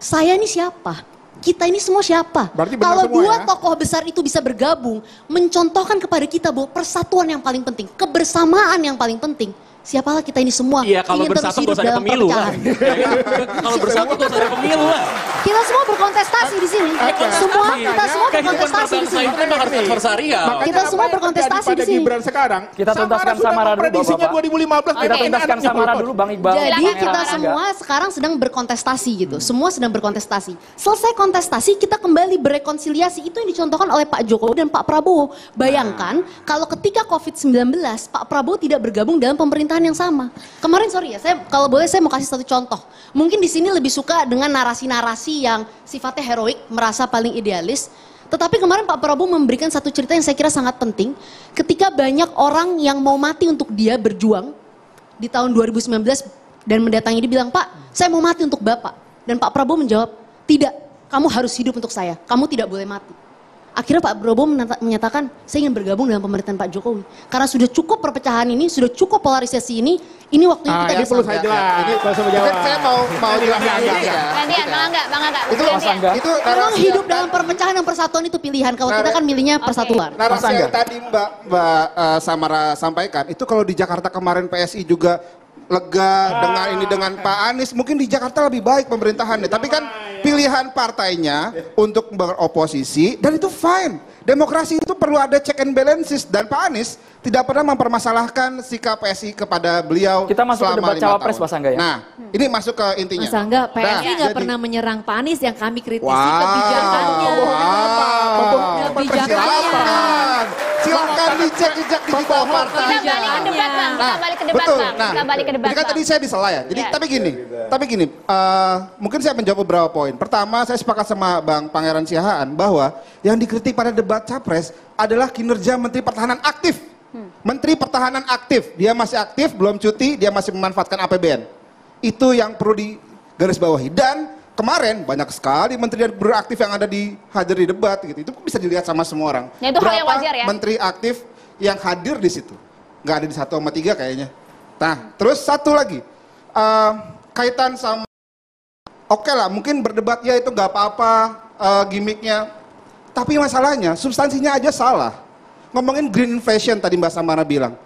Saya ini siapa? Kita ini semua siapa? Kalau dua tokoh besar itu bisa bergabung, mencontohkan kepada kita bahwa persatuan yang paling penting, kebersamaan yang paling penting. Siapalah kita ini semua. Iya, kalau bersatu gak usah ada pemilu lah. Kalau bersatu gak usah ada pemilu lah. Kita semua berkontestasi di sini. Kita semua berkontestasi di sini. Kita semua berkontestasi di sini. Kita tuntaskan Samara dulu, Bapak-bapak. Kita tuntaskan Samara dulu, Bang Iqbal. Jadi kita semua sekarang sedang berkontestasi gitu. Semua sedang berkontestasi. Selesai kontestasi, kita kembali berekonsiliasi. Itu yang dicontohkan oleh Pak Jokowi dan Pak Prabowo. Bayangkan kalau ketika COVID-19, Pak Prabowo tidak bergabung dalam pemerintahan yang sama. Kemarin kalau boleh saya mau kasih satu contoh. Mungkin di sini lebih suka dengan narasi-narasi yang sifatnya heroik, merasa paling idealis. Tetapi kemarin Pak Prabowo memberikan satu cerita yang saya kira sangat penting. Ketika banyak orang yang mau mati untuk dia berjuang, di tahun 2019 dan mendatangi dia bilang, Pak, saya mau mati untuk Bapak. Dan Pak Prabowo menjawab, tidak, kamu harus hidup untuk saya, kamu tidak boleh mati. Akhirnya Pak Prabowo menyatakan, saya ingin bergabung dalam pemerintahan Pak Jokowi. Karena sudah cukup perpecahan ini, sudah cukup polarisasi ini waktunya kita ini perlu saya jelas. Ini saya menjawab. Saya mau jelas Gantian, Bang Angga. Itu memang hidup dalam perpecahan dan persatuan itu pilihan. Kalau kita kan milihnya persatuan. Narasi yang tadi Mbak Samara sampaikan, itu kalau di Jakarta kemarin PSI juga lega dengan Pak Anies, mungkin di Jakarta lebih baik pemerintahannya. Tapi kan pilihan partainya untuk beroposisi dan itu fine. Demokrasi itu perlu ada check and balances dan Pak Anies tidak pernah mempermasalahkan sikap PSI kepada beliau. Kita masuk ke debat cawapres, Mas Angga ya. Nah, ini masuk ke intinya. Mas Angga, PSI nggak pernah menyerang Pak Anies, yang kami kritisi kebijakannya. Silakan dicek jejak digital partai. Kita balik ke debat, Bang. Kita balik ke debat, Bang. Kita balik ke debat, Jadi kan tadi saya disela ya. Jadi tapi gini, mungkin saya menjawab beberapa poin. Pertama, saya sepakat sama Bang Pangeran Siahaan bahwa yang dikritik pada debat capres adalah kinerja Menteri Pertahanan aktif. Menteri Pertahanan aktif, dia masih aktif, belum cuti, dia masih memanfaatkan APBN. Itu yang perlu digarisbawahi. Dan kemarin banyak sekali menteri dan gubernur aktif yang ada hadir di debat gitu. Itu bisa dilihat sama semua orang. Ya, itu hal yang wajar ya. Menteri aktif yang hadir di situ. Nggak ada di 1 sama 3 kayaknya. Nah, terus satu lagi. Kaitan sama oke lah, mungkin berdebat ya itu nggak apa-apa gimmicknya. Tapi masalahnya substansinya aja salah. Ngomongin green inflation tadi Mbak Samara bilang.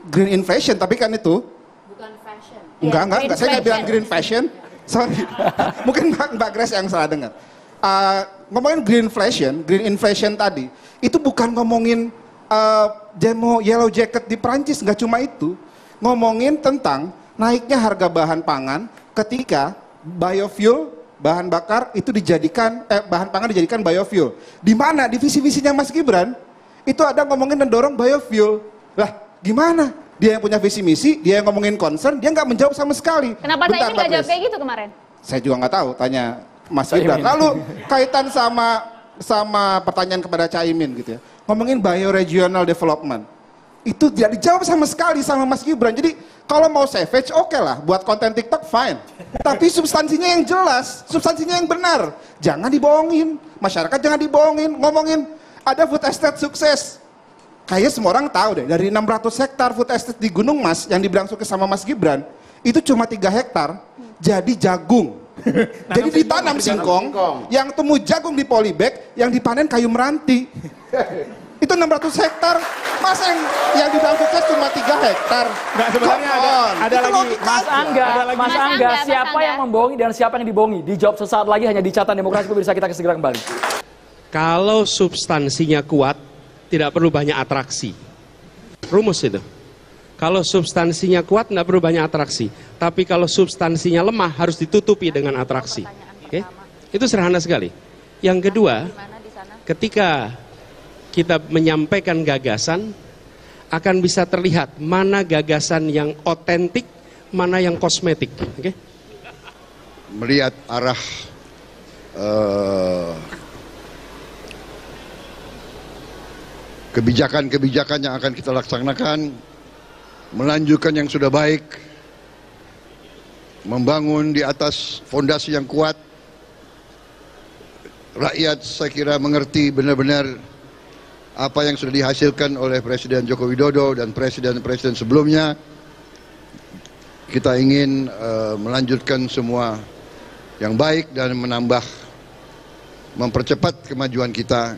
Green inflation, tapi kan itu bukan fashion. Enggak, saya nggak bilang green fashion. Sorry, mungkin Mbak Grace yang salah dengar. Ngomongin green inflation tadi, itu bukan ngomongin demo yellow jacket di Prancis, nggak cuma itu. Ngomongin tentang naiknya harga bahan pangan ketika biofuel, bahan bakar itu bahan pangan dijadikan biofuel. Di mana di visi-visinya Mas Gibran, itu ada ngomongin dan dorong biofuel. Lah, gimana? Dia yang punya visi misi, dia yang ngomongin concern, dia nggak menjawab sama sekali. Kenapa Caimin nggak jawab kayak gitu kemarin? Saya juga nggak tahu, tanya Mas Gibran. Lalu kaitan sama pertanyaan kepada Caimin gitu ya, ngomongin bioregional development, itu tidak dijawab sama sekali sama Mas Gibran. Jadi kalau mau savage oke lah, buat konten TikTok fine. Tapi substansinya yang jelas, substansinya yang benar. Jangan dibohongin, masyarakat jangan dibohongin. Ngomongin ada food estate sukses. Kayaknya semua orang tahu deh, dari 600 hektar food estate di Gunung Mas yang dibilang sukses sama Mas Gibran, itu cuma 3 hektar jadi jagung. Jadi ditanam singkong, yang tumbuh jagung di polybag, yang dipanen kayu meranti. Itu 600 hektar, Mas yang dibilang sukses cuma 3 hektar. Nggak, sebenarnya ada lagi. Mas Angga, siapa yang membohongi dan siapa yang dibohongi? Dijawab sesaat lagi hanya di Catatan Demokrasi. Pemirsa, kita segera kembali. Kalau substansinya kuat, tidak perlu banyak atraksi. Rumus itu. Kalau substansinya kuat, tidak perlu banyak atraksi. Tapi kalau substansinya lemah, harus ditutupi dengan atraksi. Oke? Itu sederhana sekali. Yang kedua, ketika kita menyampaikan gagasan, akan bisa terlihat mana gagasan yang otentik, mana yang kosmetik. Oke? Melihat arah kebijakan-kebijakan yang akan kita laksanakan, melanjutkan yang sudah baik, membangun di atas fondasi yang kuat. Rakyat saya kira mengerti benar-benar apa yang sudah dihasilkan oleh Presiden Joko Widodo dan presiden-presiden sebelumnya. Kita ingin melanjutkan semua yang baik dan mempercepat kemajuan kita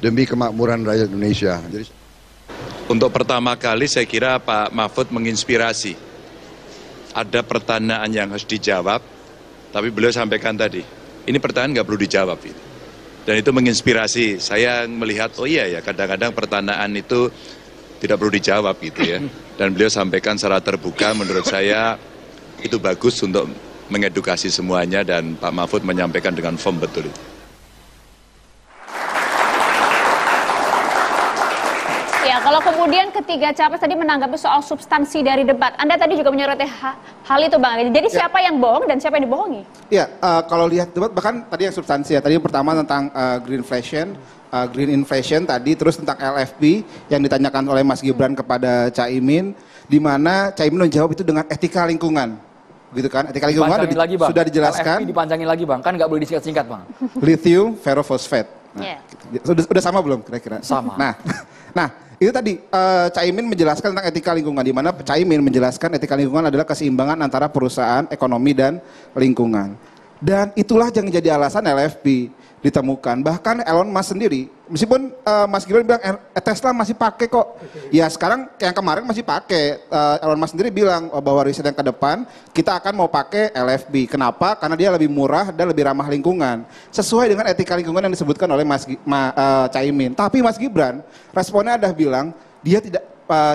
demi kemakmuran rakyat Indonesia. Untuk pertama kali saya kira Pak Mahfud menginspirasi. Ada pertanyaan yang harus dijawab, tapi beliau sampaikan tadi, ini pertanyaan nggak perlu dijawab. Dan itu menginspirasi. Saya melihat, oh iya ya, kadang-kadang pertanyaan itu tidak perlu dijawab gitu ya. Dan beliau sampaikan secara terbuka, menurut saya itu bagus untuk mengedukasi semuanya dan Pak Mahfud menyampaikan dengan firm betul itu. Ya, kalau kemudian ketiga capres tadi menanggapi soal substansi dari debat, Anda tadi juga menyoroti hal itu Bang. Jadi siapa yang bohong dan siapa yang dibohongi? Iya, kalau lihat debat bahkan tadi yang substansi ya, tadi yang pertama tentang green fashion, green inflation tadi, terus tentang LFP yang ditanyakan oleh Mas Gibran kepada Caimin, di mana Caimin menjawab itu dengan etika lingkungan. Gitu kan? Etika lingkungan sudah dijelaskan. LFP dipanjangin lagi Bang, kan nggak boleh disingkat-singkat Bang. Lithium ferrofosfat. Nah, gitu. Sudah sama belum kira-kira? Sama. Nah, itu tadi Caimin menjelaskan tentang etika lingkungan, di mana Caimin menjelaskan etika lingkungan adalah keseimbangan antara perusahaan, ekonomi dan lingkungan. Dan itulah yang jadi alasan LFP ditemukan. Bahkan Elon Musk sendiri, meskipun Mas Gibran bilang Tesla masih pakai kok. Ya sekarang yang kemarin masih pakai. Elon Musk sendiri bilang bahwa riset yang ke depan kita akan mau pakai LFP. Kenapa? Karena dia lebih murah dan lebih ramah lingkungan. Sesuai dengan etika lingkungan yang disebutkan oleh Caimin. Tapi Mas Gibran responnya ada bilang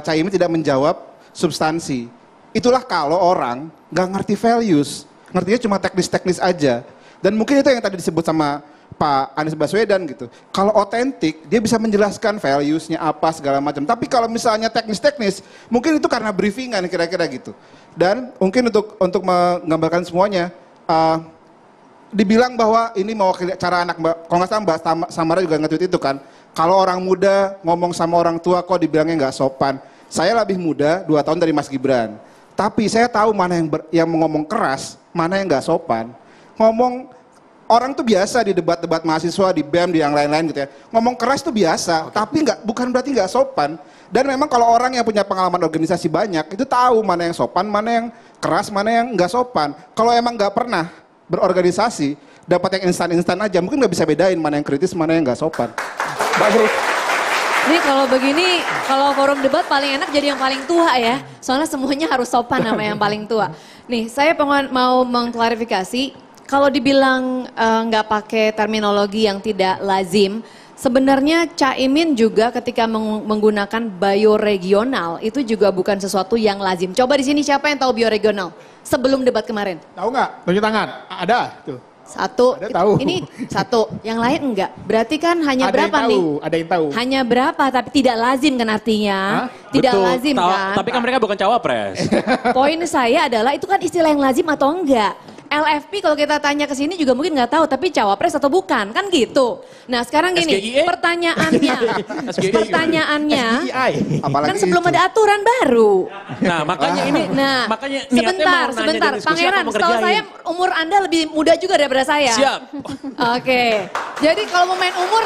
Caimin tidak menjawab substansi. Itulah kalau orang nggak ngerti values, ngertinya cuma teknis-teknis aja. Dan mungkin itu yang tadi disebut sama Pak Anies Baswedan gitu. Kalau otentik, dia bisa menjelaskan values-nya apa segala macam. Tapi kalau misalnya teknis-teknis, mungkin itu karena briefingan kira-kira gitu. Dan mungkin untuk menggambarkan semuanya, dibilang bahwa ini mewakili cara anak Mbak, kalau nggak salah Mbak Samara juga nge-tweet itu kan. Kalau orang muda ngomong sama orang tua kok dibilangnya nggak sopan. Saya lebih muda 2 tahun dari Mas Gibran. Tapi saya tahu mana yang ngomong keras, mana yang nggak sopan. Orang tuh biasa di debat-debat mahasiswa, di BEM, di yang lain-lain gitu ya. Ngomong keras tuh biasa, tapi bukan berarti nggak sopan. Dan memang kalau orang yang punya pengalaman organisasi banyak, itu tahu mana yang sopan, mana yang keras, mana yang nggak sopan. Kalau emang nggak pernah berorganisasi, dapat yang instan-instan aja, mungkin nggak bisa bedain mana yang kritis, mana yang nggak sopan. Bagus. Ini kalau begini, kalau forum debat paling enak jadi yang paling tua ya. Soalnya semuanya harus sopan sama yang paling tua. Nih, saya mau mengklarifikasi. Kalau dibilang nggak pakai terminologi yang tidak lazim, sebenarnya Caimin juga ketika menggunakan bioregional itu juga bukan sesuatu yang lazim. Coba di sini siapa yang tahu bioregional sebelum debat kemarin? Tahu nggak? Tunjuk tangan. Ada tuh. Satu, tahu. Ini satu, yang lain enggak. Berarti kan hanya ada berapa yang tahu, nih? Ada yang tahu. Hanya berapa, tapi tidak lazim kan artinya? Hah? Tidak Betul. lazim kan? Tapi kan mereka bukan cawapres. Poin saya adalah itu kan istilah yang lazim atau enggak? LFP kalau kita tanya ke sini juga mungkin nggak tahu, tapi cawapres atau bukan, kan gitu. Nah sekarang gini, pertanyaannya, kan sebelum ada aturan baru. Nah makanya ini, makanya sebentar, Pangeran, setahu saya umur Anda lebih muda juga daripada saya. Siap. Oke, jadi kalau mau main umur,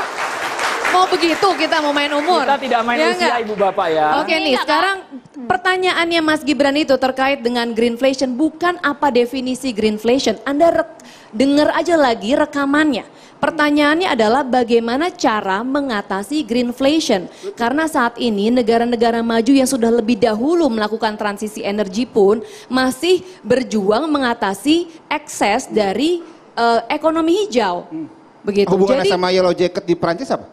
mau begitu kita mau main umur. Kita tidak main usia Ibu Bapak ya. Oke nih, sekarang pertanyaannya Mas Gibran itu terkait dengan greenflation, bukan apa definisi greenflation. Anda dengar aja lagi rekamannya. Pertanyaannya adalah bagaimana cara mengatasi greenflation. Karena saat ini negara-negara maju yang sudah lebih dahulu melakukan transisi energi pun masih berjuang mengatasi ekses dari ekonomi hijau. Begitu. Hubungannya sama Yellow Jacket di Prancis apa?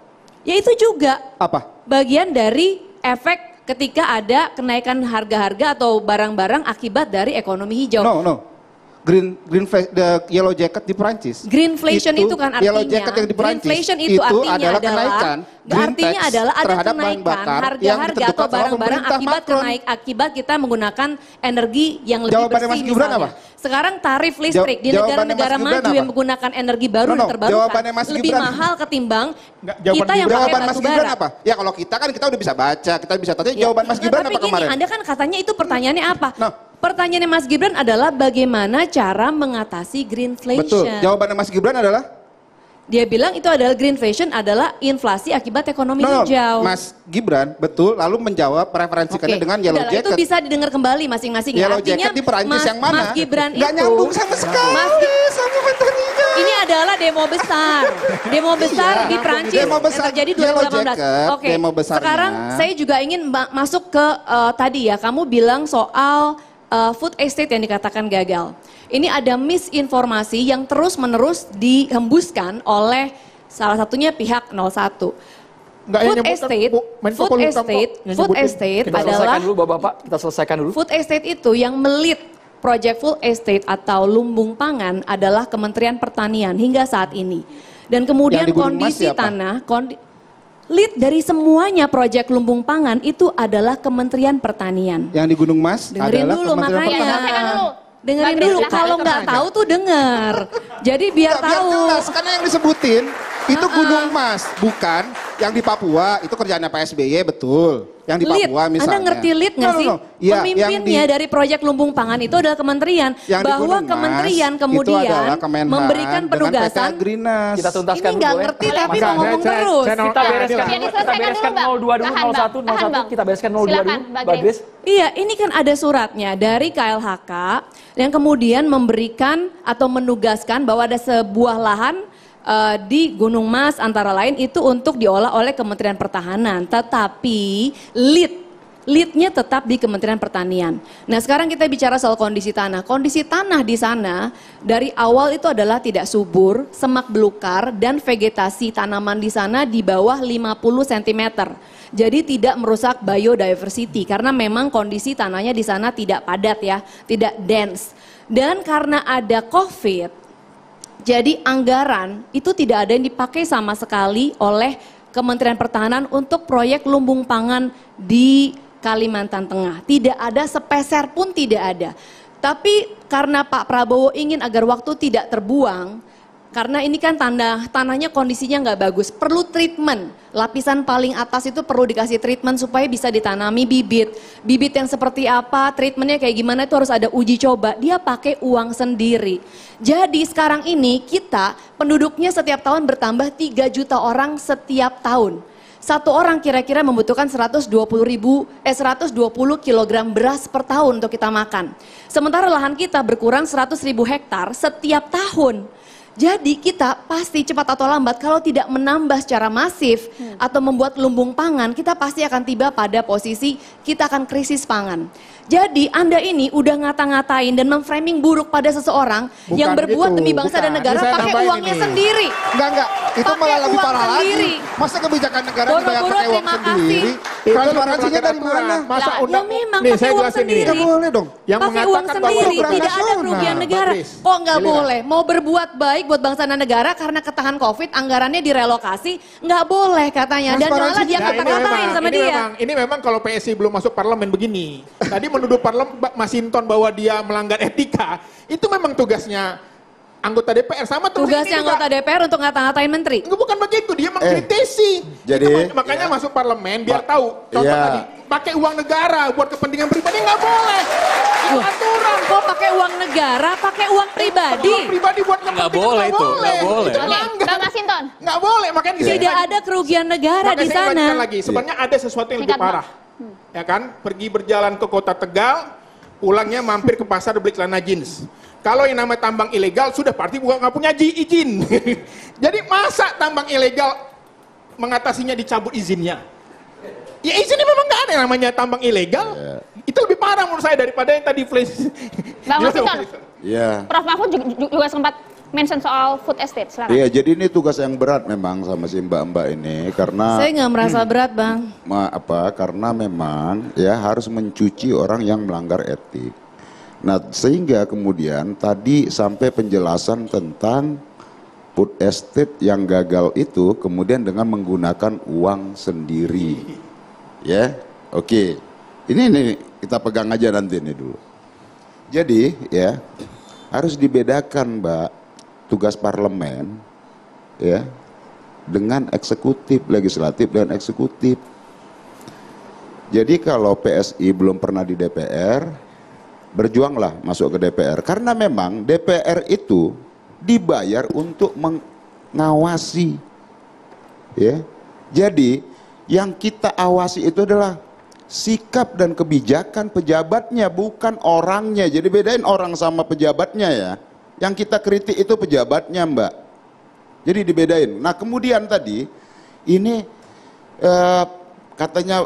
Ya itu juga. Apa? Bagian dari efek ketika ada kenaikan harga-harga atau barang-barang akibat dari ekonomi hijau. No. The Yellow Jacket di Prancis. Greenflation itu kan artinya. Yellow Jacket yang di Prancis. Greenflation itu artinya adalah kenaikan. Artinya adalah ada kenaikan harga-harga atau barang-barang akibat kita menggunakan energi yang lebih Jawabannya bersih Mas Gibran misalnya. apa? Sekarang tarif listrik di negara-negara maju yang menggunakan energi baru dan terbarukan lebih mahal ketimbang kita yang pakai batu bara. Apa? Ya kalau kita kan kita udah bisa baca, kita bisa tanya jawaban Mas Gibran apa kemarin? Anda kan katanya itu pertanyaannya apa? Pertanyaannya Mas Gibran adalah bagaimana cara mengatasi greenflation. Betul, jawabannya Mas Gibran adalah? Dia bilang itu adalah greenflation adalah inflasi akibat ekonomi hijau. Mas Gibran betul lalu menjawab referensikannya dengan Yellow Jacket. Itu bisa didengar kembali masing-masing. Yellow Jacket di Perancis yang mana? Mas Gibran itu. Gak nyambung sama sekali. Ini adalah demo besar. Demo besar di Perancis yang terjadi 2018. Oke, sekarang saya juga ingin masuk ke tadi ya. Kamu bilang soal food estate yang dikatakan gagal. Ini ada misinformasi yang terus-menerus dihembuskan oleh salah satunya pihak 01. Food estate adalah kita selesaikan dulu. Food estate itu yang melit project food estate atau lumbung pangan adalah Kementerian Pertanian hingga saat ini. Dan kemudian kondisi tanah, lead dari semuanya proyek lumbung pangan itu adalah Kementerian Pertanian. Yang di Gunung Mas dengerin dulu makanya. Dengerin dulu, kalau nggak tahu tuh denger. Jadi biar tahu. Jelas, karena yang disebutin Itu Gunung Mas, bukan yang di Papua. Itu kerjaannya Pak SBY, betul. Yang di Papua Lead. misalnya. Anda ngerti lead nggak sih? Ya, Pemimpinnya dari proyek lumbung pangan itu adalah kementerian. Bahwa kementerian kemudian memberikan penugasan. Kita tuntaskan ini nggak ngerti tapi mau ngomong terus. Kita bereskan 02 dulu, 01, kita bereskan 02 dulu, Mbak Grace. Iya, ini kan ada suratnya dari KLHK yang kemudian memberikan atau menugaskan bahwa ada sebuah lahan di Gunung Mas antara lain itu untuk diolah oleh Kementerian Pertahanan. Tetapi leadnya tetap di Kementerian Pertanian. Nah sekarang kita bicara soal kondisi tanah. Kondisi tanah di sana dari awal itu adalah tidak subur, semak belukar dan vegetasi tanaman di sana di bawah 50 cm. Jadi tidak merusak biodiversity karena memang kondisi tanahnya di sana tidak padat ya, tidak dense. Dan karena ada COVID, jadi anggaran itu tidak ada yang dipakai sama sekali oleh Kementerian Pertahanan untuk proyek lumbung pangan di Kalimantan Tengah. Tidak ada sepeser pun tidak ada. Tapi karena Pak Prabowo ingin agar waktu tidak terbuang, karena ini kan tanahnya kondisinya nggak bagus, perlu treatment. Lapisan paling atas itu perlu dikasih treatment supaya bisa ditanami bibit. Bibit yang seperti apa, treatmentnya kayak gimana itu harus ada uji coba. Dia pakai uang sendiri. Jadi sekarang ini kita penduduknya setiap tahun bertambah 3 juta orang setiap tahun. Satu orang kira-kira membutuhkan 120 kg beras per tahun untuk kita makan. Sementara lahan kita berkurang 100.000 hektar setiap tahun. Jadi kita pasti cepat atau lambat kalau tidak menambah secara masif atau membuat lumbung pangan, kita pasti akan tiba pada posisi kita akan krisis pangan. Jadi Anda ini udah ngata-ngatain dan memframing buruk pada seseorang yang berbuat demi bangsa dan negara pakai uangnya sendiri. Enggak. Itu malah lebih parah lagi. Masa kebijakan negara dibayar pakai uang sendiri? Transparansinya dari mana? Masa ya memang pakai uang sendiri. Nggak boleh dong. Pakai uang sendiri, tidak ada kerugian negara. Kok nggak boleh? Mau berbuat baik buat bangsa dan negara karena ketahan COVID, anggarannya direlokasi, nggak boleh katanya. Dan malah dia kata-katain sama dia. Ini memang kalau PSI belum masuk parlemen begini. Tadi menuduh Masinton bahwa dia melanggar etika, itu memang tugasnya anggota DPR sama tugasnya anggota DPR untuk ngata-ngatain menteri. Bukan begitu, dia mengkritisi. Jadi makanya masuk parlemen biar tahu. Contoh tadi, pakai uang negara buat kepentingan pribadi nggak boleh. Itu aturan. Kok pakai uang negara, pakai uang pribadi? Uang pribadi buat kepentingan nggak boleh itu. Nggak boleh. Bang Masinton. Nggak boleh, makanya tidak ada kerugian negara di sana. Lagi, sebenarnya ada sesuatu yang lebih parah. Ya kan, pergi berjalan ke kota Tegal, pulangnya mampir ke pasar beli celana jeans. Kalau yang namanya tambang ilegal sudah pasti nggak punya izin. Jadi masa tambang ilegal mengatasinya dicabut izinnya? Ya izinnya memang nggak ada yang namanya tambang ilegal. Itu lebih parah menurut saya daripada yang tadi flash. Bang Masinton, Prof Mahfud juga sempat mention soal food estate, silakan. Iya, jadi ini tugas yang berat memang sama si mbak-mbak ini karena saya nggak merasa berat, Bang. Karena memang ya harus mencuci orang yang melanggar etik. Nah, sehingga kemudian tadi sampai penjelasan tentang food estate yang gagal itu kemudian dengan menggunakan uang sendiri. Ya, oke. Ini kita pegang aja nanti ini dulu. Jadi ya harus dibedakan, Mbak, tugas parlemen ya dengan eksekutif, legislatif dan eksekutif. Jadi kalau PSI belum pernah di DPR, berjuanglah masuk ke DPR karena memang DPR itu dibayar untuk mengawasi. Ya. Jadi yang kita awasi itu adalah sikap dan kebijakan pejabatnya, bukan orangnya. Jadi bedain orang sama pejabatnya ya. Yang kita kritik itu pejabatnya, Mbak. Jadi dibedain. Nah kemudian tadi ini katanya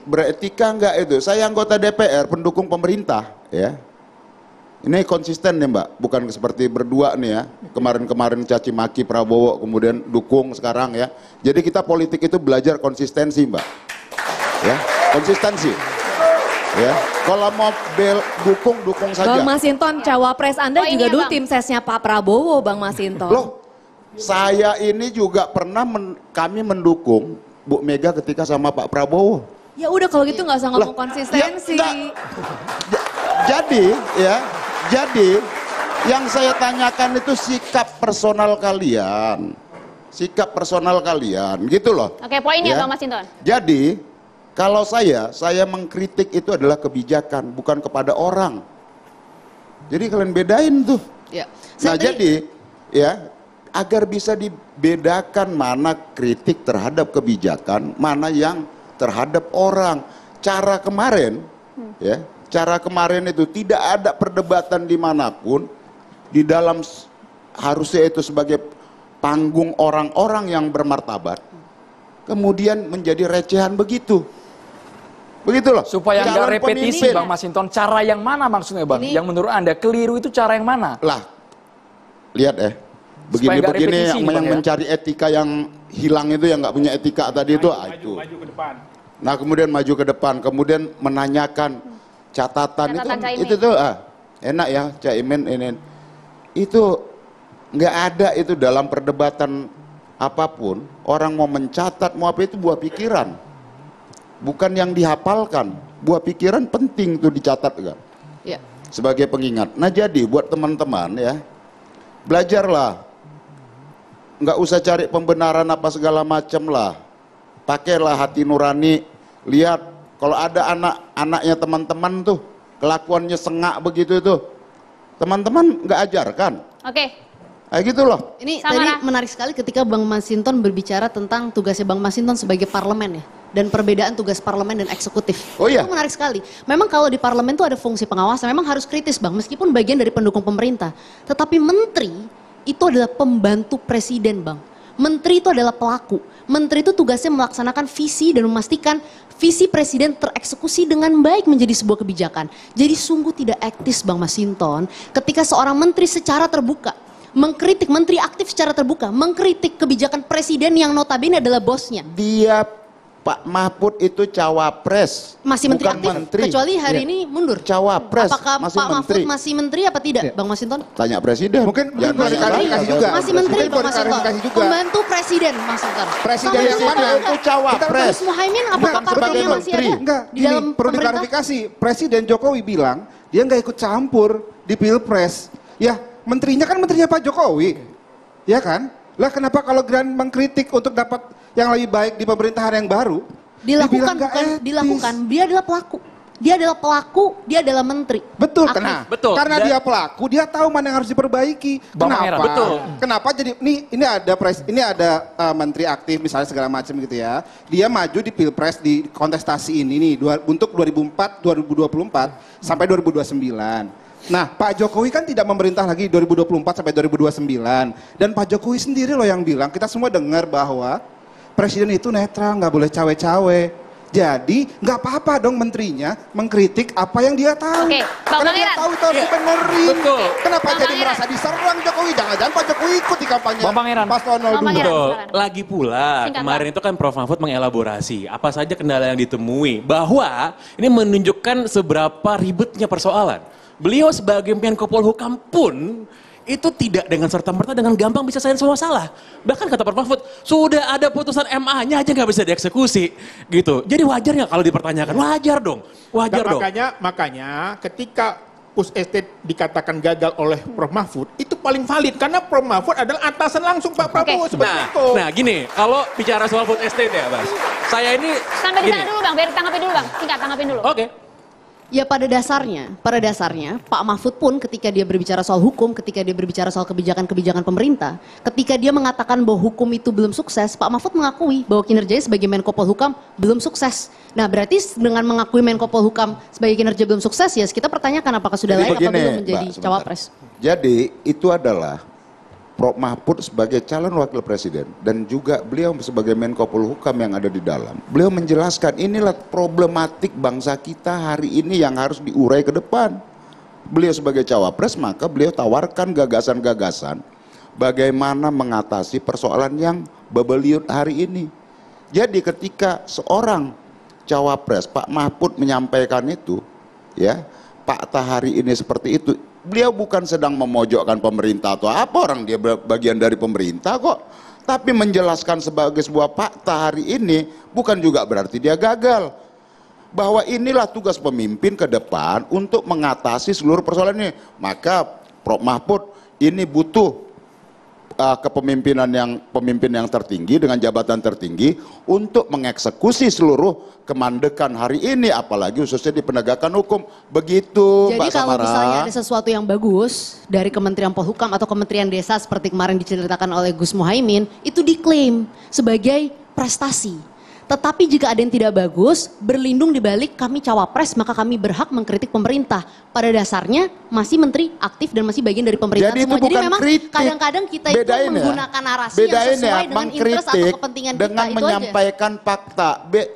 beretika enggak itu? Saya anggota DPR, pendukung pemerintah, ya. Ini konsisten ya, Mbak. Bukan seperti berdua nih ya. Kemarin-kemarin caci maki Prabowo, kemudian dukung sekarang ya. Jadi kita politik itu belajar konsistensi, Mbak. Ya, konsistensi. Ya, kalau mau dukung saja. Bang Masinton, cawapres Anda juga dulu tim sesnya Pak Prabowo, Bang Masinton. Loh, saya ini juga pernah kami mendukung Bu Mega ketika sama Pak Prabowo. Ya udah kalau gitu nggak usah ngomong konsistensi. Jadi yang saya tanyakan itu sikap personal kalian. sikap personal kalian, gitu loh. Oke, poinnya Ya. Bang Masinton. Jadi, kalau saya mengkritik itu adalah kebijakan, bukan kepada orang. Jadi kalian bedain tuh. Ya. Nah jadi, ya, agar bisa dibedakan mana kritik terhadap kebijakan, mana yang terhadap orang. Cara kemarin, ya, cara kemarin itu tidak ada perdebatan dimanapun, di dalam harusnya itu sebagai panggung orang-orang yang bermartabat, kemudian menjadi recehan begitu. Begitu loh. Supaya nggak Calon repetisi pemimpin. Bang Masinton, cara yang mana maksudnya Bang? Yang menurut Anda keliru itu cara yang mana? Lah, lihat Supaya nggak begini repetisi, yang Bang, ya? mencari etika yang hilang itu, yang nggak punya etika tadi itu. Maju ke depan. Nah kemudian maju ke depan, kemudian menanyakan catatan itu tuh enak ya Caimin ini. Itu nggak ada itu dalam perdebatan apapun. Orang mau mencatat mau apa itu buah pikiran, bukan yang dihafalkan. Buah pikiran penting tuh dicatat kan, Ya. sebagai pengingat. Nah jadi buat teman-teman ya, belajarlah, nggak usah cari pembenaran apa segala macam lah. Pakailah hati nurani. Lihat kalau ada anak-anaknya teman-teman tuh kelakuannya sengak begitu itu, teman-teman nggak ajarkan. Oke. Kayak gitu loh. Ini tadi menarik sekali ketika Bang Masinton berbicara tentang tugasnya Bang Masinton sebagai parlemen ya. Dan perbedaan tugas parlemen dan eksekutif. Oh iya. Itu menarik sekali. Memang kalau di parlemen itu ada fungsi pengawasan, memang harus kritis Bang, meskipun bagian dari pendukung pemerintah. Tetapi menteri itu adalah pembantu presiden Bang. Menteri itu adalah pelaku. Menteri itu tugasnya melaksanakan visi dan memastikan visi presiden tereksekusi dengan baik menjadi sebuah kebijakan. Jadi sungguh tidak etis Bang Masinton ketika seorang menteri secara terbuka mengkritik, menteri aktif secara terbuka mengkritik kebijakan presiden yang notabene adalah bosnya. Dia Pak Mahfud itu cawapres, masih menteri bukan aktif, menteri. kecuali hari Ya. ini mundur. Cawapres, Apakah masih Pak Mahfud menteri. masih menteri apa tidak, Bang Masinton? Tanya presiden. Mungkin Jangan perlu tanya diklarifikasi saya. juga. Masih menteri Mungkin Bang perlu Masinton. diklarifikasi juga. Pembantu presiden Masinton. Presiden yang mana? Itu cawapres. Gus Muhaimin apakah partainya masih ada Enggak, di gini, dalam perlu pemerintah? diklarifikasi. Presiden Jokowi bilang dia nggak ikut campur di Pilpres. Ya, menterinya kan menterinya Pak Jokowi. Ya kan? Lah kenapa kalau Gran mengkritik untuk dapat yang lebih baik di pemerintahan yang baru? Dilakukan dibilang nggak bukan etis. dilakukan. Dia adalah pelaku. Dia adalah pelaku, dia adalah menteri. Betul, Aktif. karena dia pelaku, dia tahu mana yang harus diperbaiki. Bang Pangeran, betul. Kenapa jadi ini ada menteri aktif misalnya segala macam gitu ya. Dia maju di Pilpres di kontestasi ini nih untuk 2024 sampai 2029. Nah, Pak Jokowi kan tidak memerintah lagi 2024 sampai 2029. Dan Pak Jokowi sendiri loh yang bilang, kita semua dengar bahwa presiden itu netral, nggak boleh cawe-cawe. Jadi nggak apa-apa dong menterinya mengkritik apa yang dia tahu. Oke, Bang Karena dia Pangeran. tahu itu harus dibenerin. Betul. Kenapa Bang jadi Pangeran. merasa diserang Jokowi? Jangan-jangan Pak Jokowi ikut di kampanye Bang Pangeran. Paslon 02. Bang Pangeran. Betul. silakan. Lagi pula Singkat, kemarin itu kan Prof Mahfud mengelaborasi apa saja kendala yang ditemui, bahwa ini menunjukkan seberapa ribetnya persoalan. Beliau sebagai Menko Polhukam pun itu tidak dengan serta-merta dengan gampang bisa selesai semua masalah. Bahkan kata Prof Mahfud, sudah ada putusan MA-nya aja nggak bisa dieksekusi, gitu. Jadi wajar nggak kalau dipertanyakan? Wajar dong, wajar Dan dong. makanya ketika Pus Estate dikatakan gagal oleh Prof Mahfud, itu paling valid karena Prof Mahfud adalah atasan langsung Pak Prabowo seperti itu. Nah gini, kalau bicara soal food estate ya, Bas, saya ini Sampai di gini. sana dulu Bang, biar tanggapin dulu Bang. Singkat, tanggapin dulu. Oke. Ya pada dasarnya Pak Mahfud pun ketika dia berbicara soal hukum, ketika dia berbicara soal kebijakan-kebijakan pemerintah, ketika dia mengatakan bahwa hukum itu belum sukses, Pak Mahfud mengakui bahwa kinerjanya sebagai Menko Polhukam belum sukses. Nah berarti dengan mengakui Menko Polhukam sebagai kinerja belum sukses, ya kita pertanyakan apakah sudah Jadi layak atau begini, belum menjadi Mbak, sebentar. cawapres. Jadi itu adalah Prof Mahfud sebagai calon wakil presiden dan juga beliau sebagai Menko Polhukam yang ada di dalam. Beliau menjelaskan inilah problematik bangsa kita hari ini yang harus diurai ke depan. Beliau sebagai cawapres maka beliau tawarkan gagasan-gagasan bagaimana mengatasi persoalan yang bebeliut hari ini. Jadi ketika seorang cawapres Pak Mahfud menyampaikan itu, ya fakta hari ini seperti itu. Beliau bukan sedang memojokkan pemerintah atau apa, orang dia bagian dari pemerintah kok. Tapi menjelaskan sebagai sebuah fakta hari ini bukan juga berarti dia gagal. Bahwa inilah tugas pemimpin ke depan untuk mengatasi seluruh persoalan ini. Maka Prof Mahfud ini butuh kepemimpinan pemimpin yang tertinggi dengan jabatan tertinggi untuk mengeksekusi seluruh kemandekan hari ini, apalagi khususnya di penegakan hukum. Begitu, jadi Mbak Samara. Jadi kalau misalnya ada sesuatu yang bagus dari Kementerian Polhukam atau Kementerian Desa seperti kemarin diceritakan oleh Gus Muhaimin, itu diklaim sebagai prestasi. Tetapi jika ada yang tidak bagus, berlindung di balik kami cawapres, maka kami berhak mengkritik pemerintah. Pada dasarnya masih menteri aktif dan masih bagian dari pemerintahan Jadi semua. itu Jadi bukan memang kritik. kadang-kadang kita itu Bedain menggunakan narasi yang Bedain sesuai dengan interest atau kepentingan kita, dengan itu menyampaikan fakta.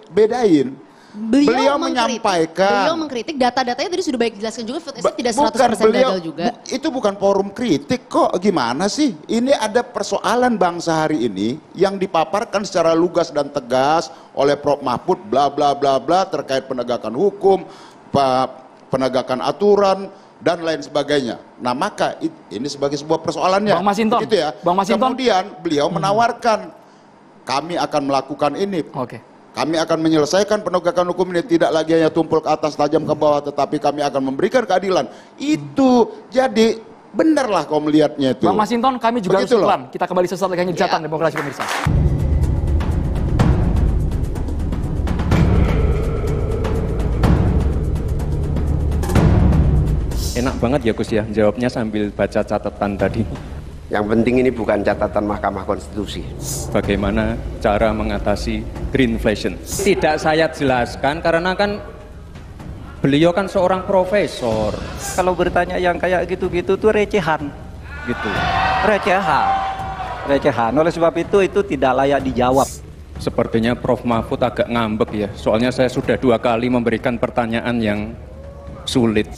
Bedain. Beliau menyampaikan. Beliau mengkritik, data-datanya tadi sudah baik dijelaskan juga, food estate tidak 100% Bukan, beliau, gagal juga. Itu bukan forum kritik kok, gimana sih? Ini ada persoalan bangsa hari ini yang dipaparkan secara lugas dan tegas oleh Prof. Mahfud bla bla bla bla terkait penegakan hukum, penegakan aturan dan lain sebagainya. Nah maka ini sebagai sebuah persoalannya. Bang Masinton, gitu ya. Bang Masinton. Kemudian beliau menawarkan kami akan melakukan ini. Oke. Kami akan menyelesaikan penegakan hukum ini, tidak lagi hanya tumpul ke atas, tajam ke bawah, tetapi kami akan memberikan keadilan. Itu jadi benarlah kau melihatnya itu. Bang Masinton, kami juga Begitu harus loh. iklan. Kita kembali sesaat lagi hanya di Catatan Demokrasi pemirsa. Enak banget ya Gus ya, jawabnya sambil baca catatan tadi. Yang penting ini bukan catatan Mahkamah Konstitusi. Bagaimana cara mengatasi greenflation? Tidak saya jelaskan karena kan beliau kan seorang profesor. Kalau bertanya yang kayak gitu-gitu tuh recehan. Gitu. Recehan. Oleh sebab itu tidak layak dijawab. Sepertinya Prof. Mahfud agak ngambek ya. Soalnya saya sudah 2 kali memberikan pertanyaan yang sulit.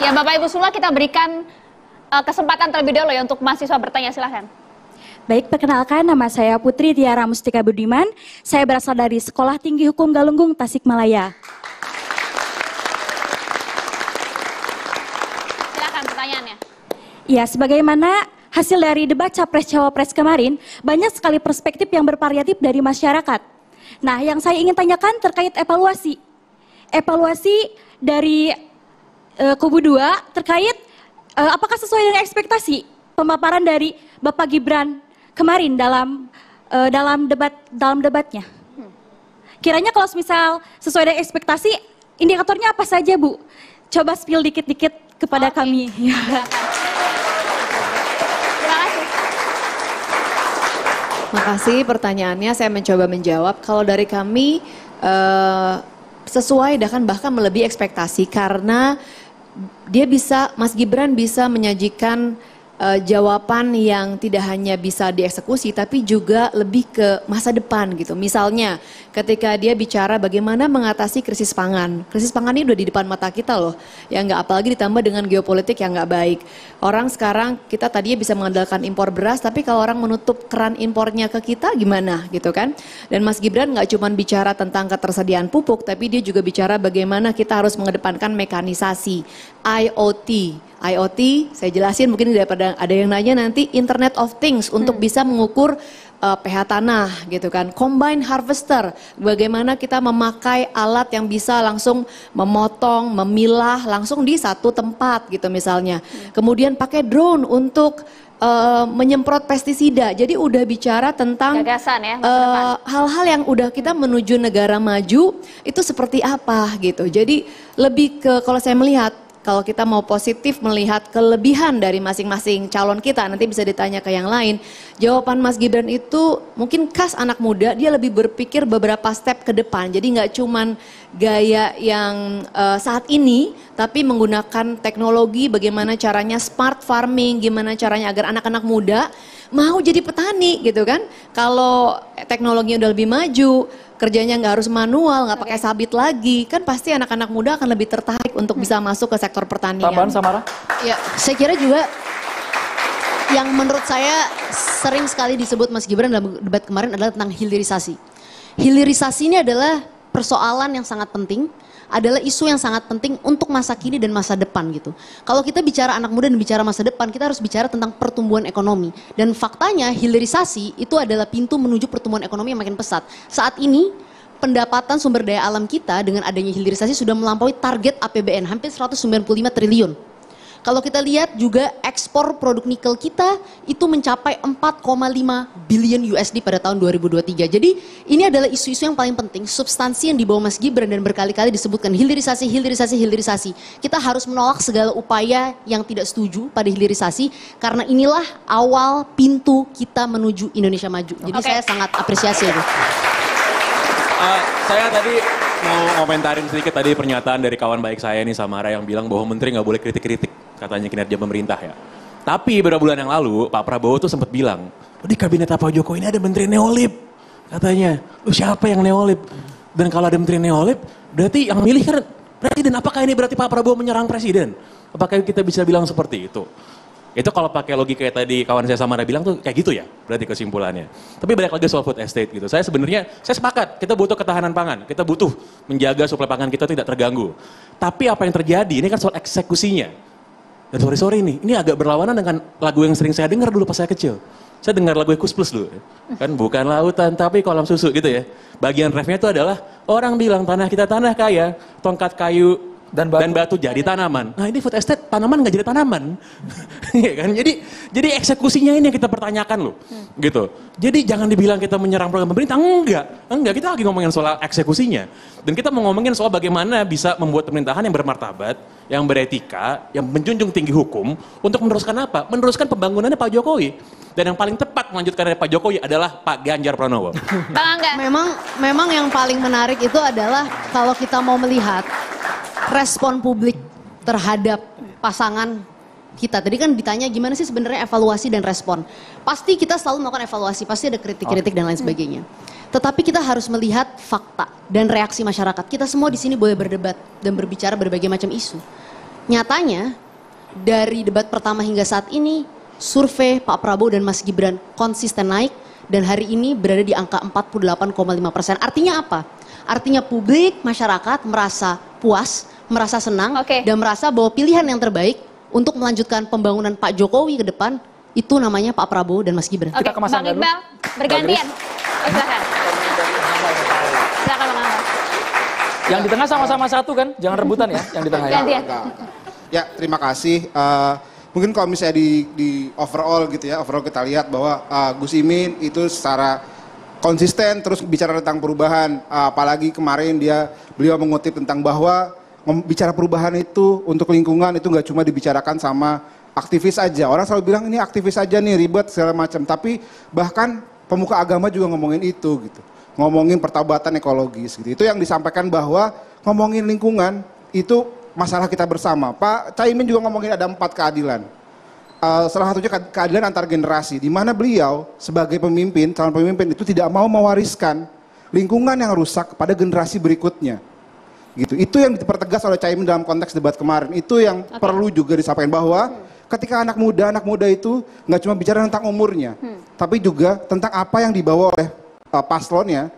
Ya Bapak Ibu semua, kita berikan kesempatan terlebih dahulu ya untuk mahasiswa bertanya, silahkan. Baik, perkenalkan nama saya Putri Tiara Mustika Budiman. Saya berasal dari Sekolah Tinggi Hukum Galunggung, Tasikmalaya. Silahkan pertanyaannya. Ya, sebagaimana hasil dari debat Capres-Cawapres kemarin, banyak sekali perspektif yang bervariatif dari masyarakat. Nah, yang saya ingin tanyakan terkait evaluasi. Evaluasi dari kubu 2 terkait apakah sesuai dengan ekspektasi pemaparan dari Bapak Gibran kemarin dalam debatnya. Kiranya kalau misal sesuai dengan ekspektasi, indikatornya apa saja Bu? Coba spill dikit-dikit kepada kami. Makasih pertanyaannya, saya mencoba menjawab. Kalau dari kami sesuai bahkan melebihi ekspektasi karena Mas Gibran bisa menyajikan jawaban yang tidak hanya bisa dieksekusi tapi juga lebih ke masa depan gitu. Misalnya ketika dia bicara bagaimana mengatasi krisis pangan. Krisis pangan ini udah di depan mata kita loh. Ya nggak, apalagi ditambah dengan geopolitik yang nggak baik. Orang sekarang kita tadinya bisa mengandalkan impor beras, tapi kalau orang menutup keran impornya ke kita gimana gitu kan. Dan Mas Gibran nggak cuma bicara tentang ketersediaan pupuk, tapi dia juga bicara bagaimana kita harus mengedepankan mekanisasi, IoT, saya jelasin mungkin daripada ada yang nanya nanti, Internet of Things untuk bisa mengukur pH tanah gitu kan. Combine harvester, bagaimana kita memakai alat yang bisa langsung memotong, memilah langsung di satu tempat gitu misalnya. Kemudian pakai drone untuk menyemprot pestisida. Jadi udah bicara tentang gagasan ya, hal-hal yang udah kita menuju negara maju itu seperti apa gitu. Jadi lebih ke, kalau saya melihat, kalau kita mau positif melihat kelebihan dari masing-masing calon kita, nanti bisa ditanya ke yang lain. Jawaban Mas Gibran itu mungkin khas anak muda, dia lebih berpikir beberapa step ke depan. Jadi nggak cuman gaya yang saat ini, tapi menggunakan teknologi, bagaimana caranya smart farming, gimana caranya agar anak-anak muda mau jadi petani gitu kan. Kalau teknologinya udah lebih maju, kerjanya nggak harus manual, nggak pakai sabit lagi, kan pasti anak-anak muda akan lebih tertarik untuk bisa masuk ke sektor pertanian. Tambahan Samara? Ya, saya kira juga yang menurut saya sering sekali disebut Mas Gibran dalam debat kemarin adalah tentang hilirisasi. Hilirisasi ini adalah persoalan yang sangat penting, adalah isu yang sangat penting untuk masa kini dan masa depan gitu. Kalau kita bicara anak muda dan bicara masa depan, kita harus bicara tentang pertumbuhan ekonomi. Dan faktanya hilirisasi itu adalah pintu menuju pertumbuhan ekonomi yang makin pesat. Saat ini pendapatan sumber daya alam kita dengan adanya hilirisasi sudah melampaui target APBN hampir 195 triliun. Kalau kita lihat juga ekspor produk nikel kita itu mencapai 4,5 billion USD pada tahun 2023. Jadi ini adalah isu-isu yang paling penting, substansi yang dibawa Mas Gibran dan berkali-kali disebutkan hilirisasi, hilirisasi, hilirisasi. Kita harus menolak segala upaya yang tidak setuju pada hilirisasi karena inilah awal pintu kita menuju Indonesia maju. Jadi saya sangat apresiasi itu. Saya tadi mau komentarin sedikit tadi pernyataan dari kawan baik saya nih Samara yang bilang bahwa menteri nggak boleh kritik-kritik katanya kinerja pemerintah ya. Tapi beberapa bulan yang lalu Pak Prabowo tuh sempat bilang, di kabinet Pak Jokowi ini ada menteri neolib katanya. Lu siapa yang neolib? Dan kalau ada menteri neolib berarti yang milih kan presiden. Apakah ini berarti Pak Prabowo menyerang presiden? Apakah kita bisa bilang seperti itu? Itu kalau pakai logika kayak tadi kawan saya Samara bilang tuh kayak gitu ya berarti kesimpulannya. Tapi balik lagi soal food estate gitu. Saya sepakat kita butuh ketahanan pangan. Kita butuh menjaga suplai pangan kita tidak terganggu. Tapi apa yang terjadi ini kan soal eksekusinya. Dan sorry nih, ini agak berlawanan dengan lagu yang sering saya dengar dulu pas saya kecil. Saya dengar lagu Kus Plus dulu. Kan bukan lautan tapi kolam susu gitu ya. Bagian refnya itu adalah orang bilang tanah kita tanah kaya, tongkat kayu dan batu jadi tanaman. Nah ini food estate tanaman nggak jadi tanaman, ya kan? Jadi eksekusinya ini yang kita pertanyakan loh, gitu. Jadi jangan dibilang kita menyerang program pemerintah, enggak. Kita lagi ngomongin soal eksekusinya, dan kita mau ngomongin soal bagaimana bisa membuat pemerintahan yang bermartabat, yang beretika, yang menjunjung tinggi hukum untuk meneruskan apa? Meneruskan pembangunannya Pak Jokowi. Dan yang paling tepat melanjutkan dari Pak Jokowi adalah Pak Ganjar Pranowo. Bang Angga. Memang yang paling menarik itu adalah kalau kita mau melihat respon publik terhadap pasangan kita. Tadi kan ditanya gimana sih sebenarnya evaluasi dan respon. Pasti kita selalu melakukan evaluasi, pasti ada kritik-kritik dan lain sebagainya. Tetapi kita harus melihat fakta dan reaksi masyarakat. Kita semua di sini boleh berdebat dan berbicara berbagai macam isu. Nyatanya dari debat pertama hingga saat ini, survei Pak Prabowo dan Mas Gibran konsisten naik dan hari ini berada di angka 48,5%. Artinya apa? Artinya publik, masyarakat merasa puas, merasa senang, dan merasa bahwa pilihan yang terbaik untuk melanjutkan pembangunan Pak Jokowi ke depan itu namanya Pak Prabowo dan Mas Gibran. Oke, Bang Iqbal, bergantian. Silakan. Silakan Bang Angga. Yang di tengah sama-sama satu kan, jangan rebutan ya, yang di tengah ya. Gantian. Ya, terima kasih. Mungkin kalau misalnya di overall gitu ya, overall kita lihat bahwa Gus Imin itu secara konsisten terus bicara tentang perubahan, apalagi kemarin beliau mengutip tentang bahwa bicara perubahan itu untuk lingkungan itu nggak cuma dibicarakan sama aktivis aja. Orang selalu bilang ini aktivis aja nih ribet segala macam, tapi bahkan pemuka agama juga ngomongin itu gitu, ngomongin pertobatan ekologis gitu. Itu yang disampaikan bahwa ngomongin lingkungan itu masalah kita bersama. Pak Caimin juga ngomongin ada 4 keadilan. Salah satunya keadilan antar generasi, di mana beliau sebagai pemimpin, calon pemimpin itu tidak mau mewariskan lingkungan yang rusak kepada generasi berikutnya. Gitu. Itu yang dipertegas oleh Caimin dalam konteks debat kemarin. Itu yang perlu juga disampaikan bahwa ketika anak muda itu nggak cuma bicara tentang umurnya, tapi juga tentang apa yang dibawa oleh paslonnya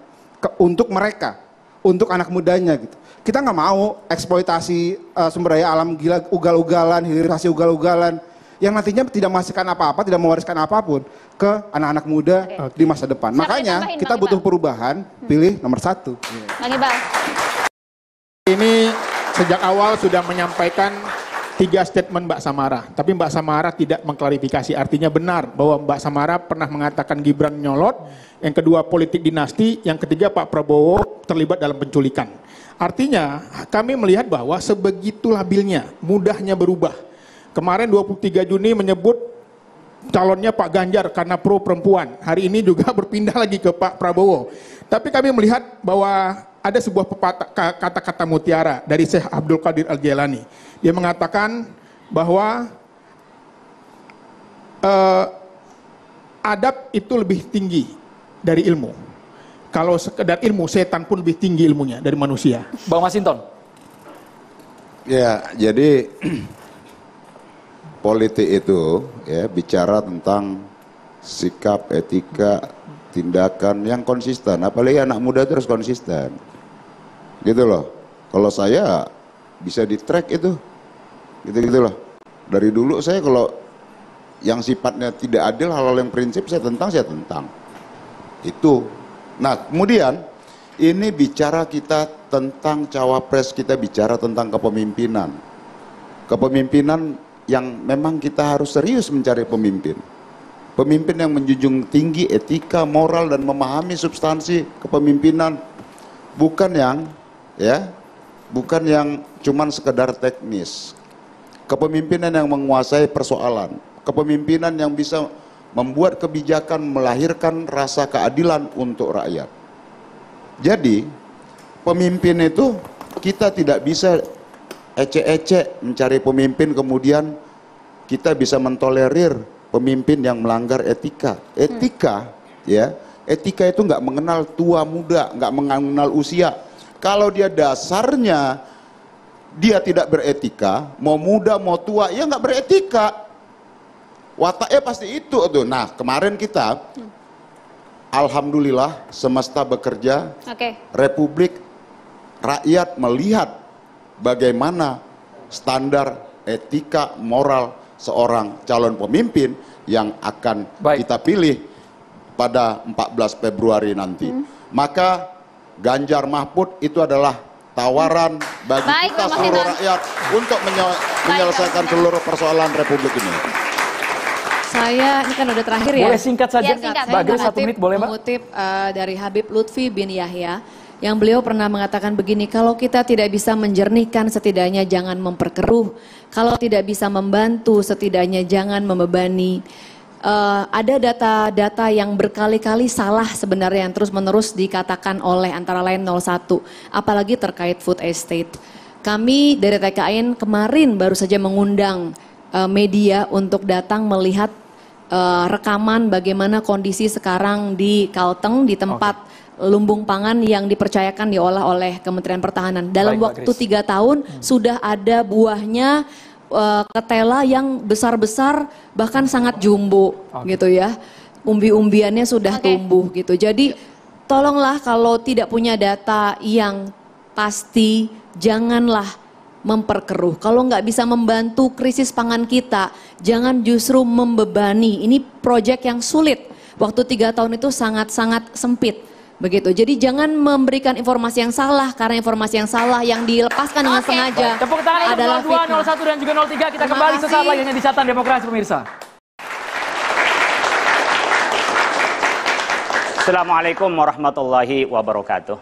untuk mereka, untuk anak mudanya gitu. Kita nggak mau eksploitasi sumber daya alam gila, ugal-ugalan, hilirisasi ugal-ugalan, yang nantinya tidak menghasilkan apa-apa, tidak mewariskan apapun ke anak-anak muda di masa depan. Makanya kita butuh perubahan, pilih nomor 1. Bang Iqbal. Ini sejak awal sudah menyampaikan 3 statement Mbak Samara, tapi Mbak Samara tidak mengklarifikasi. Artinya benar bahwa Mbak Samara pernah mengatakan Gibran nyolot, yang kedua politik dinasti, yang ketiga Pak Prabowo terlibat dalam penculikan. Artinya kami melihat bahwa sebegitu labilnya, mudahnya berubah. Kemarin 23 Juni menyebut calonnya Pak Ganjar karena pro perempuan. Hari ini juga berpindah lagi ke Pak Prabowo. Tapi kami melihat bahwa ada sebuah kata-kata mutiara dari Syekh Abdul Qadir Al-Jailani. Dia mengatakan bahwa adab itu lebih tinggi dari ilmu. Kalau sekedar ilmu, setan pun lebih tinggi ilmunya dari manusia. Bang Masinton. Ya, jadi politik itu ya bicara tentang sikap, etika, tindakan yang konsisten. Apalagi anak muda terus konsisten. Gitu loh. Kalau saya bisa di track itu, gitu-gitulah. Dari dulu saya kalau yang sifatnya tidak adil, hal-hal yang prinsip saya tentang. Itu. Nah, kemudian ini bicara kita tentang cawapres, kita bicara tentang kepemimpinan. Kepemimpinan yang memang kita harus serius mencari pemimpin. Pemimpin yang menjunjung tinggi etika, moral, dan memahami substansi kepemimpinan. Bukan yang cuman sekedar teknis. Kepemimpinan yang menguasai persoalan. Kepemimpinan yang bisa membuat kebijakan, melahirkan rasa keadilan untuk rakyat. Jadi, pemimpin itu kita tidak bisa ecek-ecek mencari pemimpin kemudian kita bisa mentolerir pemimpin yang melanggar etika. Etika itu nggak mengenal tua muda, nggak mengenal usia. Kalau dia dasarnya dia tidak beretika, mau muda mau tua, ya nggak beretika. Wataknya pasti itu tuh. Nah, kemarin kita alhamdulillah semesta bekerja, Republik, rakyat melihat bagaimana standar etika moral seorang calon pemimpin yang akan kita pilih pada 14 Februari nanti. Maka Ganjar Mahfud itu adalah tawaran bagi kita seluruh rakyat untuk menyelesaikan seluruh persoalan Republik ini. Saya, ini kan udah terakhir ya. Boleh singkat saja, Mbak Grace, 1 menit boleh Mbak? Mengutip dari Habib Lutfi bin Yahya, yang beliau pernah mengatakan begini, kalau kita tidak bisa menjernihkan setidaknya jangan memperkeruh, kalau tidak bisa membantu setidaknya jangan membebani. Ada data-data yang berkali-kali salah sebenarnya yang terus-menerus dikatakan oleh antara lain 01, apalagi terkait food estate. Kami dari TKN kemarin baru saja mengundang media untuk datang melihat rekaman bagaimana kondisi sekarang di Kalteng, di tempat lumbung pangan yang dipercayakan diolah oleh Kementerian Pertahanan. Dalam waktu 3 tahun sudah ada buahnya ketela yang besar-besar bahkan sangat jumbo gitu ya. Umbi-umbiannya sudah tumbuh gitu. Jadi tolonglah kalau tidak punya data yang pasti janganlah memperkeruh. Kalau nggak bisa membantu krisis pangan kita, jangan justru membebani. Ini proyek yang sulit. Waktu 3 tahun itu sangat-sangat sempit. Begitu. Jadi jangan memberikan informasi yang salah, karena informasi yang salah yang dilepaskan dengan sengaja Tepuk tangan adalah untuk 02, fitnah. 01 dan juga 03. Kita kembali sesaat lagi hanya di Catatan Demokrasi pemirsa. Assalamualaikum warahmatullahi wabarakatuh.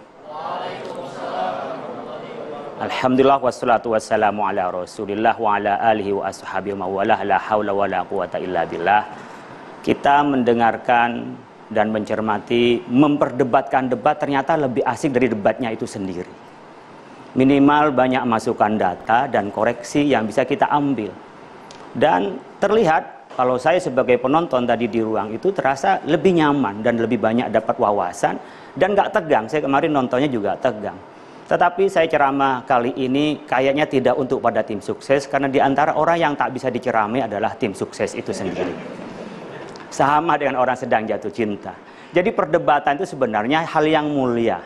Alhamdulillah wassalatu wassalamu ala rasulillah wa ala alihi wa ashabihi wa mawalah la hawla wa la quwata illa billah. Kita mendengarkan dan mencermati, memperdebatkan debat ternyata lebih asik dari debatnya itu sendiri. Minimal banyak masukan data dan koreksi yang bisa kita ambil. Dan terlihat kalau saya sebagai penonton tadi di ruang itu terasa lebih nyaman dan lebih banyak dapat wawasan dan gak tegang. Saya kemarin nontonnya juga tegang. Tetapi saya ceramah kali ini kayaknya tidak untuk pada tim sukses, karena di antara orang yang tak bisa diceramai adalah tim sukses itu sendiri. Sama dengan orang sedang jatuh cinta. Jadi perdebatan itu sebenarnya hal yang mulia.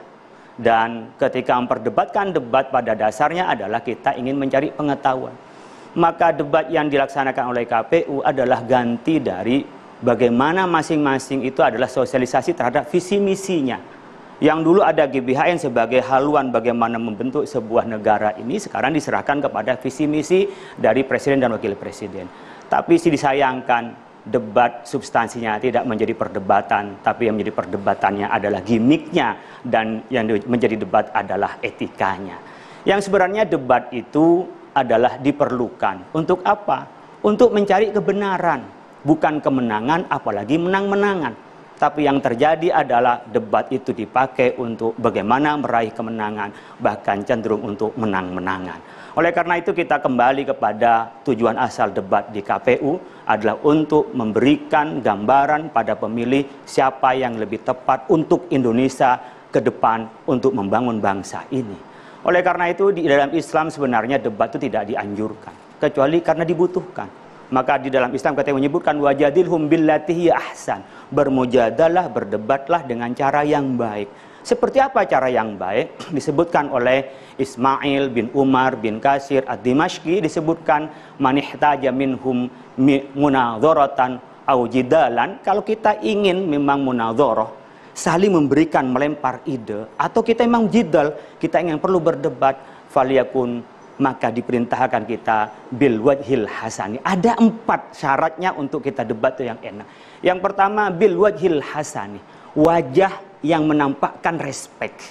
Dan ketika memperdebatkan debat pada dasarnya adalah kita ingin mencari pengetahuan. Maka debat yang dilaksanakan oleh KPU adalah ganti dari bagaimana masing-masing itu adalah sosialisasi terhadap visi misinya. Yang dulu ada GBHN sebagai haluan bagaimana membentuk sebuah negara ini, sekarang diserahkan kepada visi misi dari Presiden dan Wakil Presiden. Tapi disayangkan, debat substansinya tidak menjadi perdebatan, tapi yang menjadi perdebatannya adalah gimmicknya, dan yang menjadi debat adalah etikanya. Yang sebenarnya debat itu adalah diperlukan. Untuk apa? Untuk mencari kebenaran, bukan kemenangan, apalagi menang-menangan. Tapi yang terjadi adalah debat itu dipakai untuk bagaimana meraih kemenangan, bahkan cenderung untuk menang-menangan. Oleh karena itu kita kembali kepada tujuan asal debat di KPU adalah untuk memberikan gambaran pada pemilih siapa yang lebih tepat untuk Indonesia ke depan untuk membangun bangsa ini. Oleh karena itu di dalam Islam sebenarnya debat itu tidak dianjurkan, kecuali karena dibutuhkan. Maka di dalam Islam kita menyebutkan wajadilhum billati hiya ahsan. Bermujadalah, berdebatlah dengan cara yang baik. Seperti apa cara yang baik? Disebutkan oleh Ismail bin Umar bin Kasir ad-Dimashqi, disebutkan manihtaja minhum munadharatan au jidalan. Kalau kita ingin memang munadharah, saling memberikan, melempar ide, atau kita memang jidal, kita ingin perlu berdebat, faliyakun, maka diperintahkan kita bil wajhil hasani. Ada 4 syaratnya untuk kita debat itu yang enak. Yang pertama bil wajhil hasani, wajah yang menampakkan respect.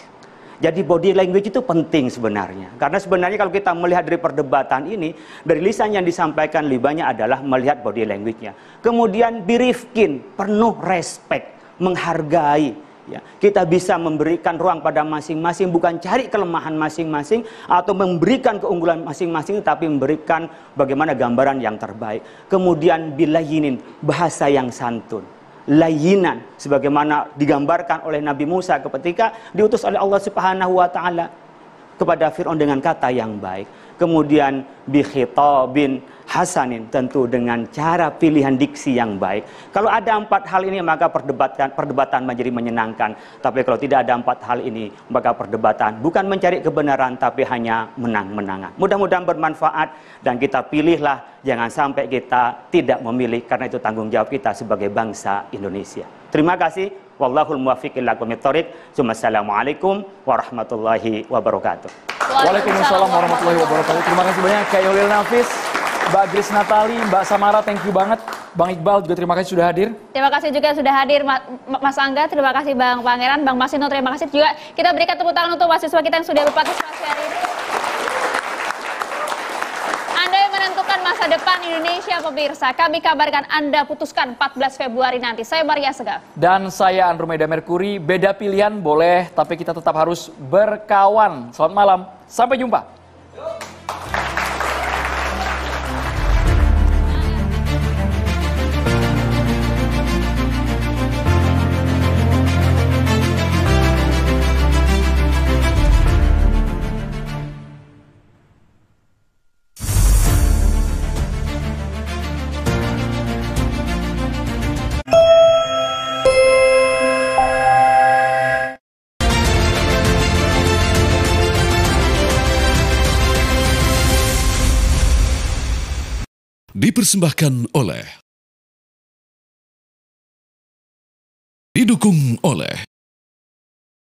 Jadi body language itu penting sebenarnya. Karena sebenarnya kalau kita melihat dari perdebatan ini, dari lisan yang disampaikan lebih banyak adalah melihat body language-nya. Kemudian birifkin, penuh respect, menghargai. Ya, kita bisa memberikan ruang pada masing-masing, bukan cari kelemahan masing-masing atau memberikan keunggulan masing-masing, tapi memberikan bagaimana gambaran yang terbaik. Kemudian bilayinin, bahasa yang santun, layinan, sebagaimana digambarkan oleh Nabi Musa ketika diutus oleh Allah Subhanahu wa taala kepada Fir'aun dengan kata yang baik. Kemudian bikhitabin hasanin, tentu dengan cara pilihan diksi yang baik. Kalau ada 4 hal ini maka perdebatan menjadi menyenangkan. Tapi kalau tidak ada 4 hal ini maka perdebatan bukan mencari kebenaran tapi hanya menang-menangan. Mudah-mudahan bermanfaat dan kita pilihlah, jangan sampai kita tidak memilih, karena itu tanggung jawab kita sebagai bangsa Indonesia. Terima kasih. Wallahul muwaffiq ila aqwamit thoriq. Assalamualaikum warahmatullahi wabarakatuh. Waalaikumsalam warahmatullahi wabarakatuh. Terima kasih banyak Kak Yolil Nafis, Mbak Grace Natali, Mbak Samara, thank you banget. Bang Iqbal juga terima kasih sudah hadir. Terima kasih juga sudah hadir Mas Angga, terima kasih Bang Pangeran, Bang Masino, terima kasih juga. Kita berikan tepuk tangan untuk mahasiswa kita yang sudah berpartisipasi hari ini. Anda yang menentukan masa depan Indonesia, pemirsa. Kami kabarkan Anda putuskan 14 Februari nanti. Saya Maria Segaf. Dan saya Andromeda Mercury. Beda pilihan boleh, tapi kita tetap harus berkawan. Selamat malam, sampai jumpa. Dipersembahkan oleh, didukung oleh